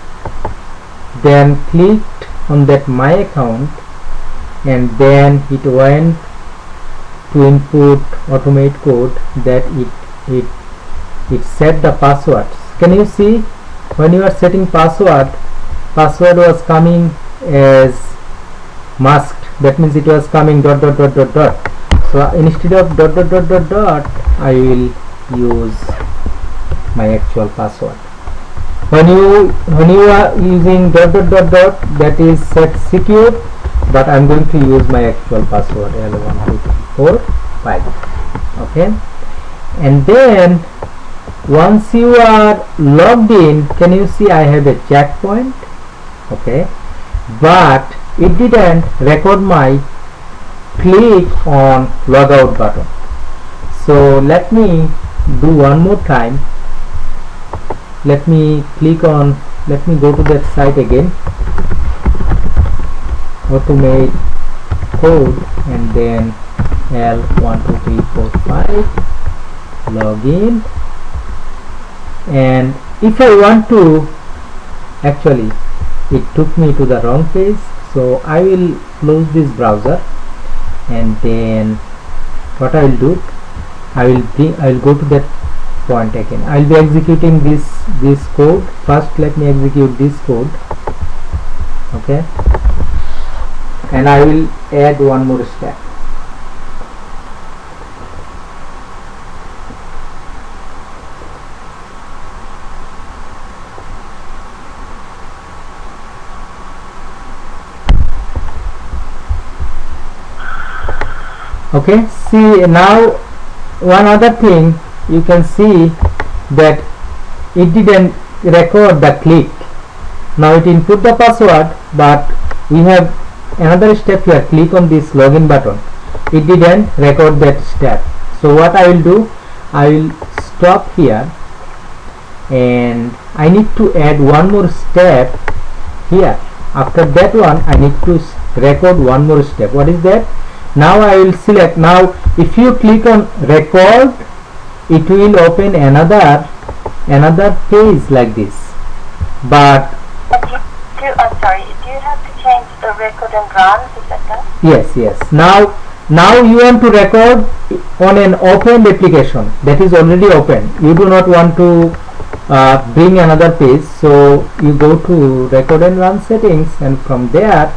[SPEAKER 1] then clicked on that my account, and then it went to input automate code, that it set the passwords. Can you see, when you are setting password was coming as masked. That means it was coming dot dot dot dot dot. So instead of dot dot dot dot dot, I will use my actual password. When you are using dot dot dot dot, that is set secure, but I'm going to use my actual password, L1 2 3 4 5. Okay, and then once you are logged in, can you see I have a checkpoint? Okay, but it didn't record my click on logout button. So let me do one more time. Let me go to that site again, automate code, and then L1 2 3 4 5, login. And if I want to, actually it took me to the wrong page, so I will close this browser, and then what I will do, I will go to that point again. I will be executing this code. First let me execute this code. Okay, and I will add one more step. Okay, see, now one other thing, you can see that it didn't record the click. Now it input the password, but we have another step here. Click on this login button. It didn't record that step. So what I will do, I will stop here, and I need to add one more step here. After that one, I need to record one more step. What is that? Now I will select. Now if you click on record, it will open another page like this. But
[SPEAKER 2] I'm sorry, do you have to change the record and run? Is that done?
[SPEAKER 1] Yes. Now you want to record on an opened application that is already open. You do not want to bring another page, so you go to record and run settings, and from there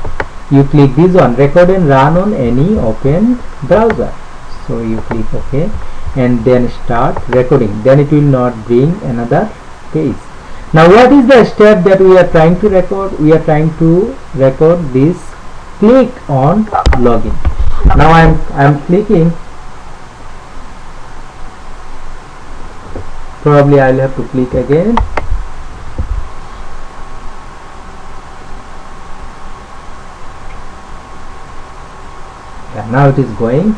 [SPEAKER 1] you click this one, record and run on any open browser. So you click OK, and then start recording. Then it will not bring another page. Now what is the step that we are trying to record? We are trying to record this click on login. Now I am clicking. Probably I will have to click again. Yeah, now it is going.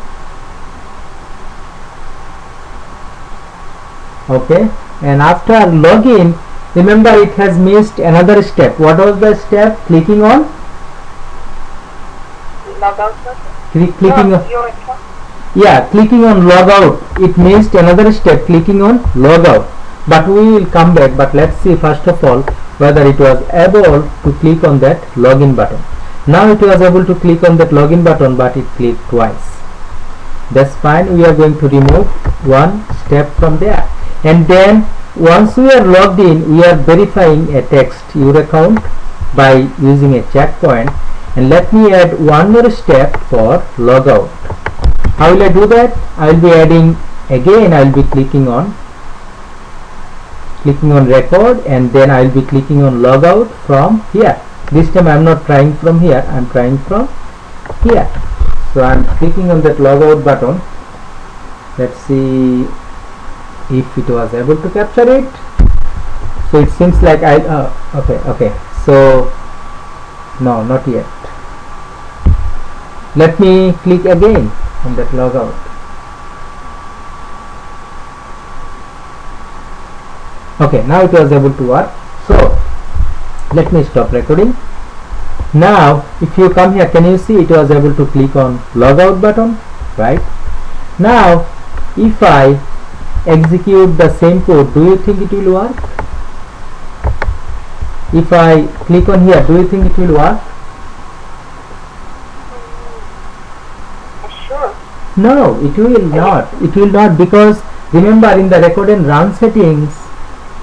[SPEAKER 1] Okay, and after login, remember it has missed another step. What was the step? Clicking on
[SPEAKER 2] logout.
[SPEAKER 1] Clicking on
[SPEAKER 2] Your account.
[SPEAKER 1] Yeah, clicking on logout. It missed another step, clicking on logout. But we will come back. But let's see first of all whether it was able to click on that login button. Now it was able to click on that login button, but it clicked twice. That's fine. We are going to remove one step from there. And then once we are logged in, we are verifying a text your account by using a checkpoint. And let me add one more step for logout. How will I do that? I will be adding again. I will be clicking on record, and then I will be clicking on logout from here. This time I am not trying from here, I am trying from here. So I am clicking on that logout button. Let's see if it was able to capture it. So it seems like okay, so no, not yet. Let me click again on that logout. Okay, now it was able to work. So let me stop recording. Now if you come here, can you see it was able to click on logout button, right? Now if I execute the same code, do you think it will work? If I click on here, do you think it will work?
[SPEAKER 2] Sure.
[SPEAKER 1] No, it will not. It will not, because remember in the record and run settings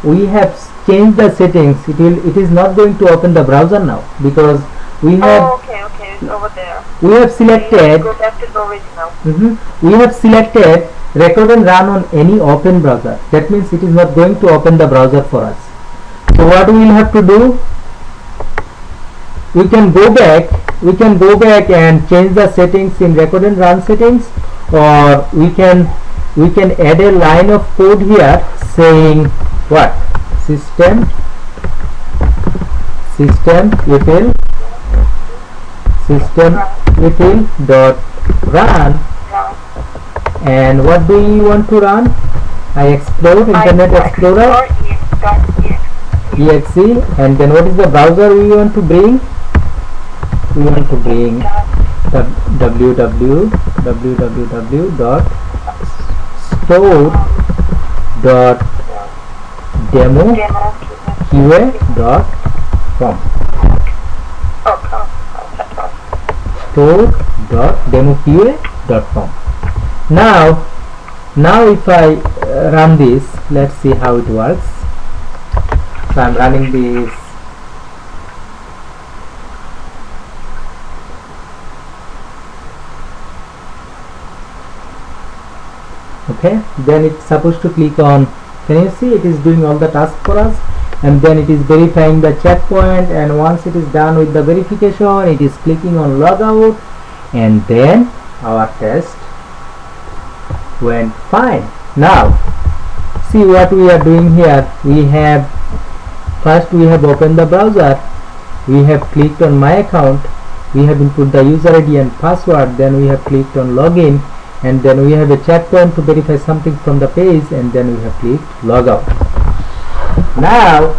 [SPEAKER 1] we have changed the settings. It is not going to open the browser now, because we have
[SPEAKER 2] okay, it's over there.
[SPEAKER 1] we have selected
[SPEAKER 2] Go back to the original.
[SPEAKER 1] we have selected record and run on any open browser. That means it is not going to open the browser for us. So what we will have to do, we can go back and change the settings in record and run settings, or we can add a line of code here saying what? System util dot run. And what do you want to run? I explore Internet Explorer exe. And then what is the browser we want to bring? We want to bring www.store.demoqa.com. store.demoqa.com. Now if I run this, let's see how it works. So I'm running this. Okay, then it's supposed to click on, can you see it is doing all the tasks for us, and then it is verifying the checkpoint, and once it is done with the verification, it is clicking on logout, and then our test went fine. Now see what we are doing here. We have opened the browser, we have clicked on my account, we have input the user ID and password, then we have clicked on login, and then we have a checkpoint to verify something from the page, and then we have clicked logout. Now,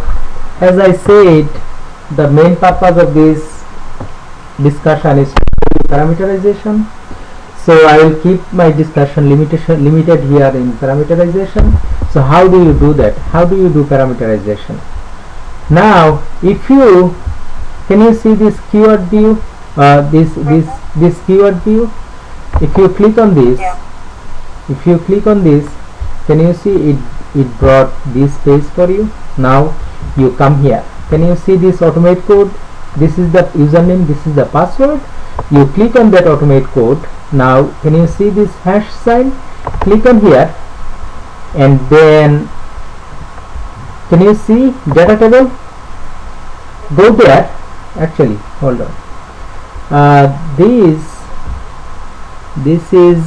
[SPEAKER 1] as I said, the main purpose of this discussion is parameterization. So I will keep my discussion limited here in parameterization. So how do you do that? How do you do parameterization? Now, if you can you see this keyword view? This keyword view. If you click on this, can you see it brought this page for you? Now you come here. Can you see this automate code? This is the username, this is the password. You click on that automate code. Now can you see this hash sign? Click on here, and then Can you see data table? Go there. Actually, hold on. This is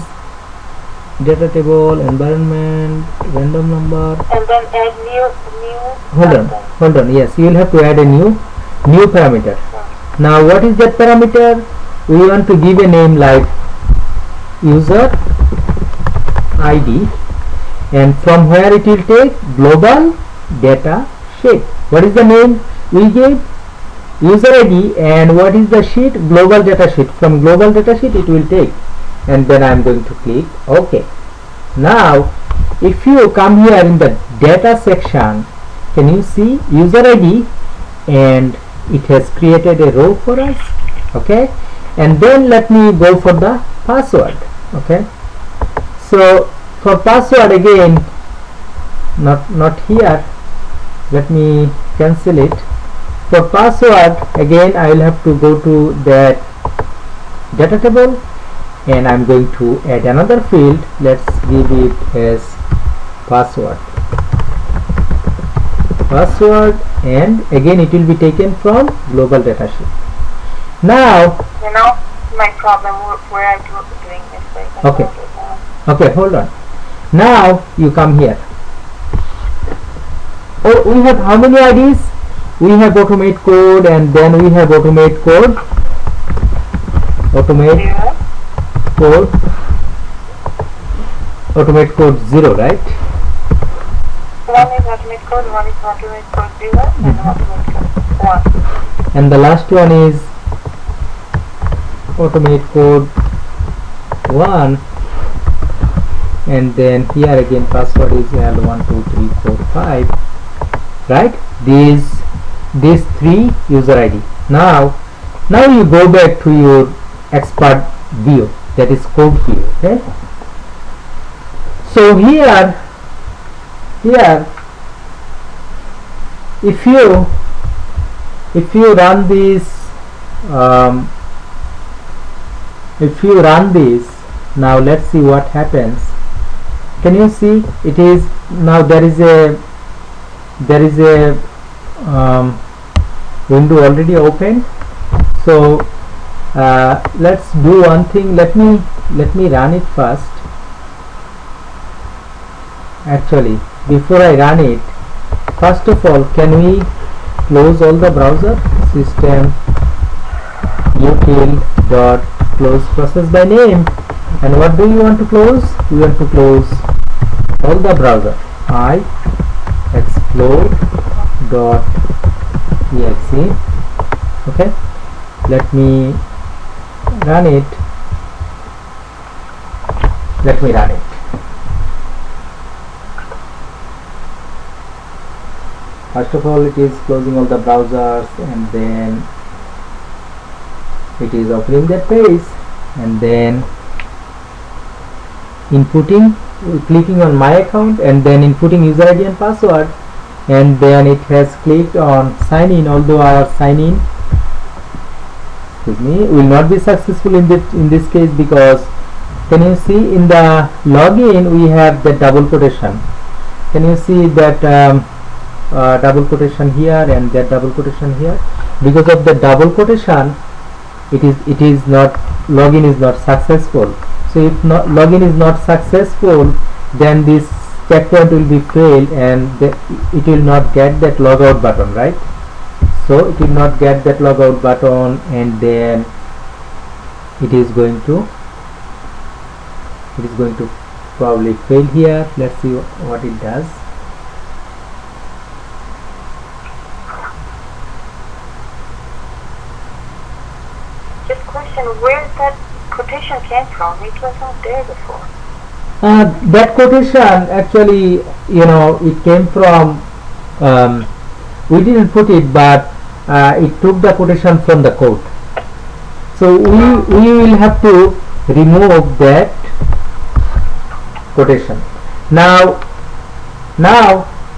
[SPEAKER 1] data table, environment, random number,
[SPEAKER 2] and then add new.
[SPEAKER 1] Hold on. Yes, you will have to add a new parameter. Now what is that parameter? We want to give a name like user ID, and from where it will take global data sheet. What is the name we gave? User ID, and what is the sheet? Global data sheet. From global data sheet it will take, and then I am going to click OK. Now if you come here in the data section, can you see user ID, and it has created a row for us. Okay, and then let me go for the password. Okay, so for password again, not here, let me cancel it. For password again I will have to go to that data table, and I'm going to add another field. Let's give it as password, and again it will be taken from global data sheet. Now
[SPEAKER 2] my problem where I'm doing this.
[SPEAKER 1] Okay, hold on. Now you come here. Oh, we have how many IDs? We have automate code, and then we have automate code, automate code 0, right?
[SPEAKER 2] One is automate code, one is automate code 0, and automate code 1.
[SPEAKER 1] And the last one is automate code 1, and then here again password is L12345, right? These 3 user ID. Now you go back to your expert view, that is code view. Okay, so here if you run this, now let's see what happens. Can you see it is now there is a window already open. So let's do one thing. Let me run it first. Actually, before I run it, first of all, can we close all the browser? System util dot close process by name, and what do you want to close? We want to close all the browser. I explode.exe. Okay, let me run it. First of all, it is closing all the browsers, and then it is opening that page, and then clicking on my account, and then inputting user ID and password, and then it has clicked on sign in, although our sign in will not be successful in this case, because can you see in the login we have the double quotation. Can you see that double quotation here and that double quotation here? Because of the double quotation, it is not, login is not successful. So if login is not successful, then this checkpoint will be failed, and it will not get that logout button, right? So it will not get that logout button, and then it is going to probably fail here. Let's see what it does.
[SPEAKER 2] Just question, where that quotation came from? It was not there before.
[SPEAKER 1] That quotation actually, it came from, we didn't put it, but it took the quotation from the code. So we will have to remove that quotation. Now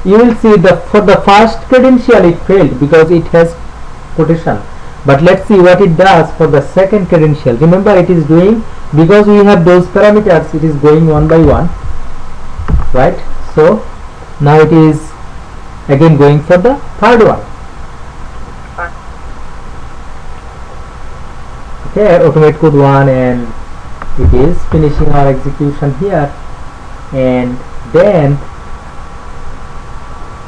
[SPEAKER 1] you will see for the first credential it failed because it has quotation. But let's see what it does for the second credential. Remember, it is doing, because we have those parameters, it is going one by one, right? So now it is again going for the third one. Okay, automate code 1, and it is finishing our execution here, and then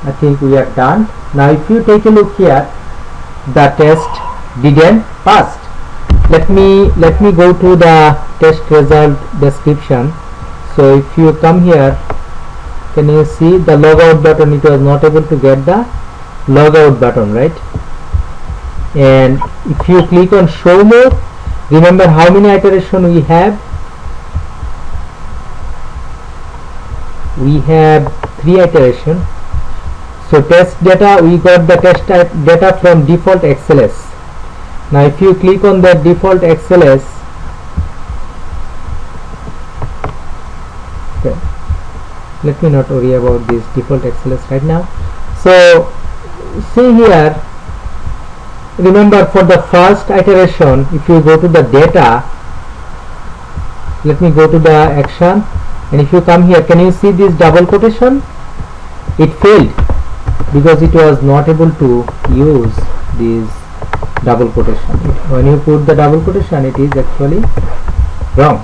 [SPEAKER 1] I think we are done. Now if you take a look here, the test didn't pass. Let me go to the test result description. So if you come here, can you see the logout button? It was not able to get the logout button, right? And if you click on show more, remember how many iterations we have? We have 3 iterations. So test data, we got the test data from default XLS. Now if you click on that default XLS, okay, let me not worry about this default XLS right now. So see here, remember for the first iteration, if you go to the data, let me go to the action, and if you come here, can you see this double quotation? It failed because it was not able to use this double quotation. When you put the double quotation, it is actually wrong.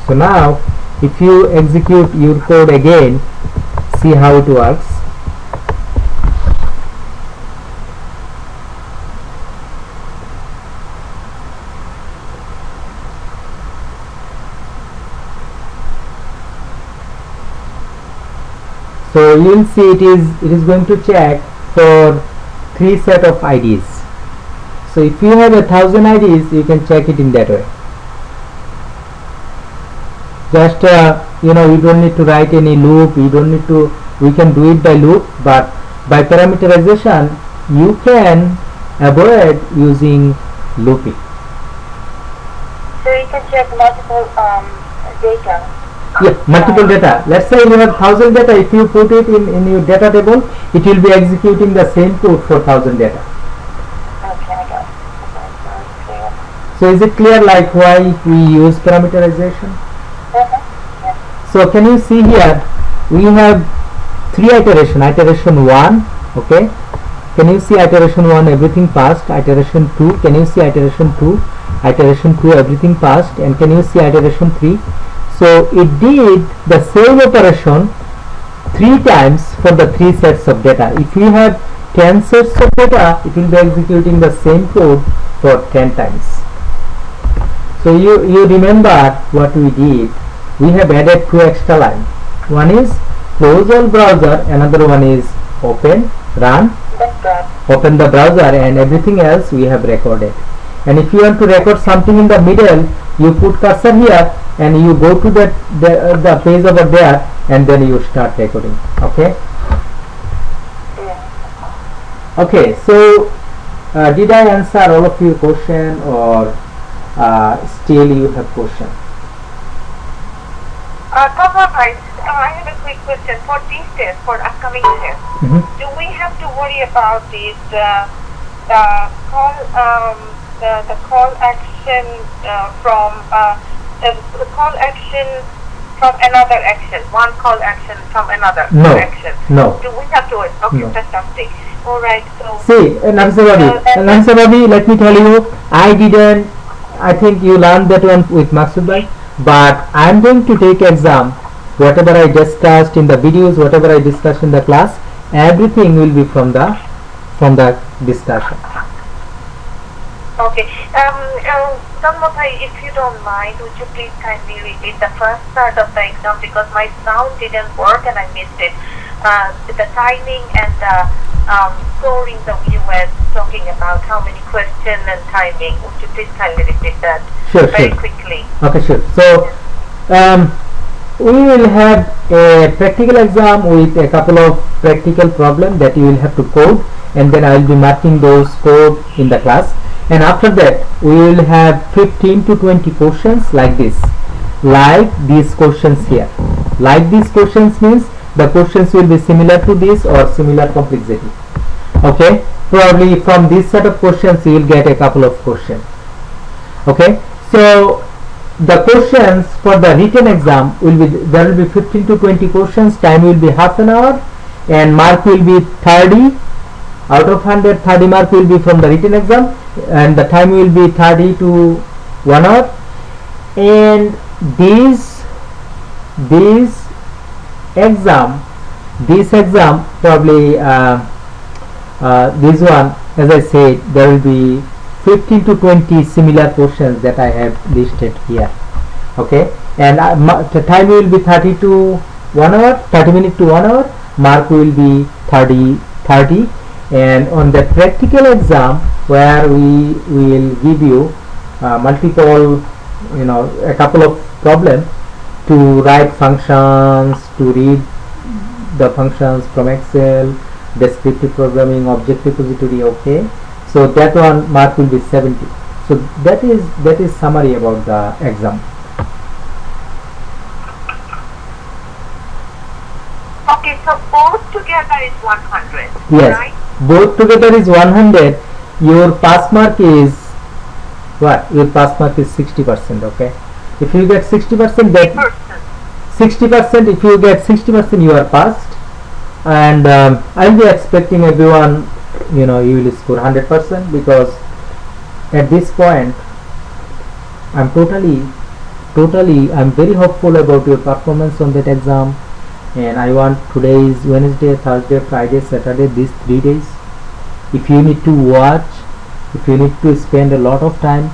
[SPEAKER 1] So now if you execute your code again, see how it works. So you will see it is going to check for 3 set of IDs. So if you have 1,000 IDs, you can check it in that way. Just you don't need to write any loop. You don't need to. We can do it by loop, but by parameterization, you can avoid using looping.
[SPEAKER 2] So you can check multiple data.
[SPEAKER 1] Yeah, multiple data. Let's say you have 1,000 data. If you put it in your data table, it will be executing the same code for 1,000 data.
[SPEAKER 2] Okay, I got it. Okay,
[SPEAKER 1] so is it clear like why we use parameterization?
[SPEAKER 2] yeah.
[SPEAKER 1] So can you see here, we have 3 iteration. Iteration 1, okay. Can you see iteration 1, everything passed. Iteration 2, can you see iteration 2? Iteration 2, everything passed. And can you see iteration 3? So it did the same operation 3 times for the 3 sets of data. If you have 10 sets of data, it will be executing the same code for 10 times. So you remember what we did. We have added 2 extra lines. One is close all browser, another one is open, run, open the browser, and everything else we have recorded. And if you want to record something in the middle, you put cursor here and you go to the page over there, and then you start recording. Okay. Okay. So did I answer all of your question, or still you have question?
[SPEAKER 2] I have a quick question. For these tests, for upcoming tests, do we have to worry about this call action from the call action from another action? One call action from another action.
[SPEAKER 1] No.
[SPEAKER 2] Do we have to? Okay,
[SPEAKER 1] no.
[SPEAKER 2] Fantastic. All right. So
[SPEAKER 1] see, Namsavabi, let me tell you, I think you learned that one with Maksud bhai, but I am going to take exam. Whatever I discussed in the videos, whatever I discussed in the class, everything will be from the discussion.
[SPEAKER 2] Okay. If you don't mind, would you please kindly repeat the first part of the exam, because my sound didn't work and I missed it. The timing and the scoring that you were talking about, how many questions and timing. Would you please kindly repeat that very quickly?
[SPEAKER 1] Okay, sure. So we will have a practical exam with a couple of practical problems that you will have to code, and then I will be marking those code in the class. And after that we will have 15 to 20 questions like this, like these questions here. Like these questions means the questions will be similar to this or similar complexity. Okay, probably from this set of questions you will get a couple of questions. Okay, so the questions for the written exam will be, there will be 15 to 20 questions. Time will be half an hour, and mark will be 30 out of 100. 30 mark will be from the written exam, and the time will be 30 to 1 hour. And this exam probably this one, as I said, there will be 15 to 20 similar questions that I have listed here. Okay, and the time will be 30 to 1 hour, 30 minutes to 1 hour. Mark will be 30. And on the practical exam, where we will give you multiple, a couple of problems to write functions, to read the functions from Excel, descriptive programming, object repository. Okay, so that one mark will be 70. So that is summary about the exam.
[SPEAKER 2] Okay, so both together is 100.
[SPEAKER 1] Yes,
[SPEAKER 2] right?
[SPEAKER 1] Both together is 100. Your pass mark is what? Your pass mark is 60%. Okay, if you get 60%, that 60%. If you get 60%, you are passed. And I'll be expecting everyone, you will score 100%, because at this point I'm I'm very hopeful about your performance on that exam. And I want, today is Wednesday, Thursday, Friday, Saturday, these 3 days. If you need to watch, if you need to spend a lot of time,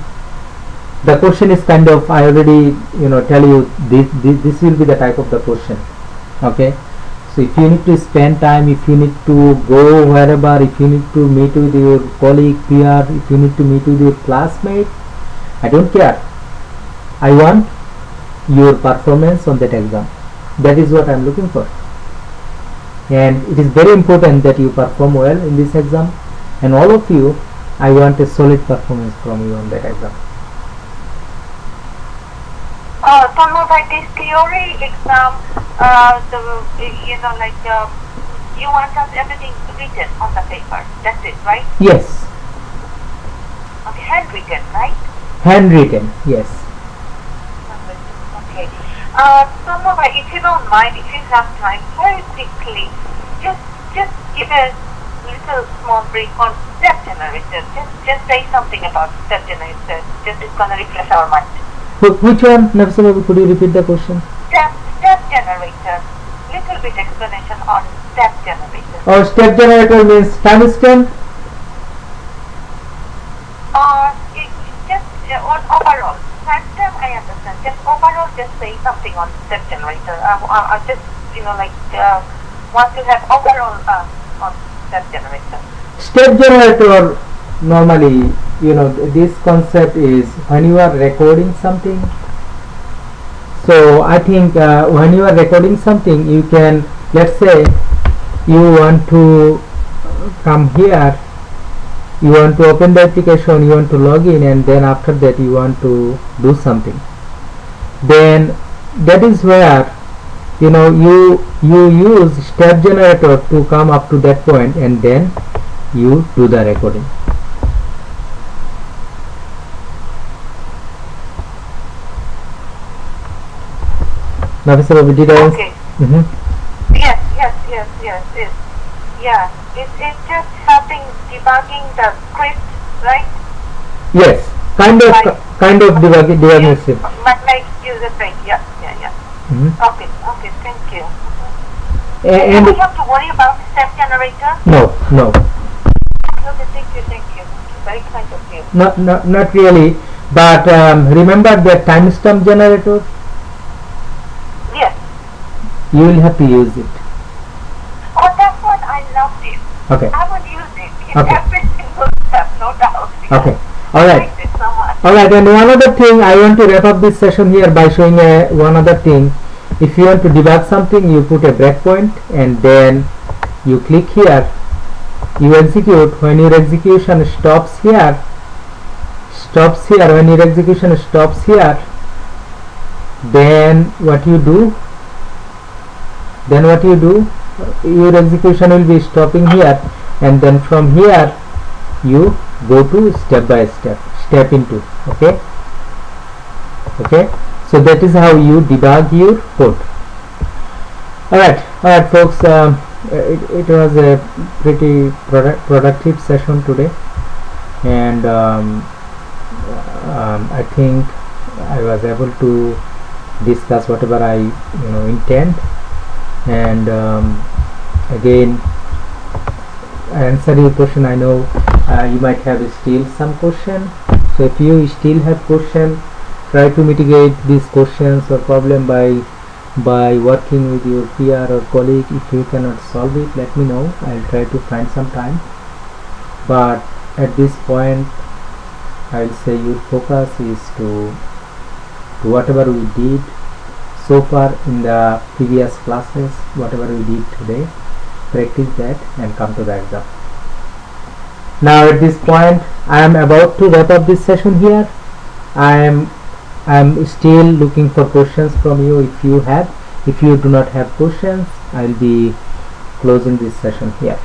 [SPEAKER 1] the question is kind of, I already tell you, this will be the type of the question. Okay, so if you need to spend time, if you need to go wherever, if you need to meet with your colleague, peer, if you need to meet with your classmate, I don't care. I want your performance on that exam. That is what I am looking for. And it is very important that you perform well in this exam. And all of you, I want a solid performance from you on that exam.
[SPEAKER 2] So no, like this theory exam, you want us everything written on the paper. That's it, right?
[SPEAKER 1] Yes.
[SPEAKER 2] Okay, handwritten, right?
[SPEAKER 1] Handwritten, yes.
[SPEAKER 2] Okay. So no, if you don't mind, if you have time, very quickly, just give a little small brief on step generator. Just say something about step generator. Just it's gonna refresh our mind.
[SPEAKER 1] Which one, Nafisa Babu, could you repeat the question?
[SPEAKER 2] Step generator. Little bit explanation on step generator.
[SPEAKER 1] Oh, step generator means timestamp?
[SPEAKER 2] Just overall. Timestamp I understand. Just overall, just say something on step generator. I just want to have overall on step generator.
[SPEAKER 1] Step generator, normally, this concept is when you are recording something. So I think when you are recording something, you can, let's say you want to come here, you want to open the application, you want to log in, and then after that you want to do something. Then that is where you use step generator to come up to that point, and then you do the recording. Nafisa Babu, did I answer?
[SPEAKER 2] Okay. Yes. Yeah. It's just helping debugging the script, right?
[SPEAKER 1] Yes, kind of debugging script.
[SPEAKER 2] Like user friendly. Yeah. Okay, thank you.
[SPEAKER 1] And
[SPEAKER 2] do we have to worry about step generator?
[SPEAKER 1] No.
[SPEAKER 2] Okay, thank you. Very kind of you.
[SPEAKER 1] Not really. But remember the timestamp generator?
[SPEAKER 2] Yes.
[SPEAKER 1] You will have to use it.
[SPEAKER 2] Oh, that's what I loved it.
[SPEAKER 1] Okay.
[SPEAKER 2] I would use it in
[SPEAKER 1] Okay.
[SPEAKER 2] every single step, no doubt.
[SPEAKER 1] Okay.
[SPEAKER 2] I
[SPEAKER 1] Alright.
[SPEAKER 2] liked it so much.
[SPEAKER 1] Alright, and one other thing, I want to wrap up this session here by showing one other thing. If you want to debug something, you put a breakpoint and then you click here, you execute. When your execution stops here, when your execution stops here, then what you do, your execution will be stopping here, and then from here you go to step into. Okay, so that is how you debug your code. Alright folks, it was a pretty productive session today, and I think I was able to discuss whatever I intend, and again answer your question. I know you might have still some question, so if you still have question, try to mitigate these questions or problem by working with your peer or colleague. If you cannot solve it, let me know. I'll try to find some time, but at this point I'll say your focus is to whatever we did so far in the previous classes, whatever we did today, practice that and come to the exam. Now at this point I am about to wrap up this session here. I am still looking for questions from you. If you do not have questions, I'll be closing this session here.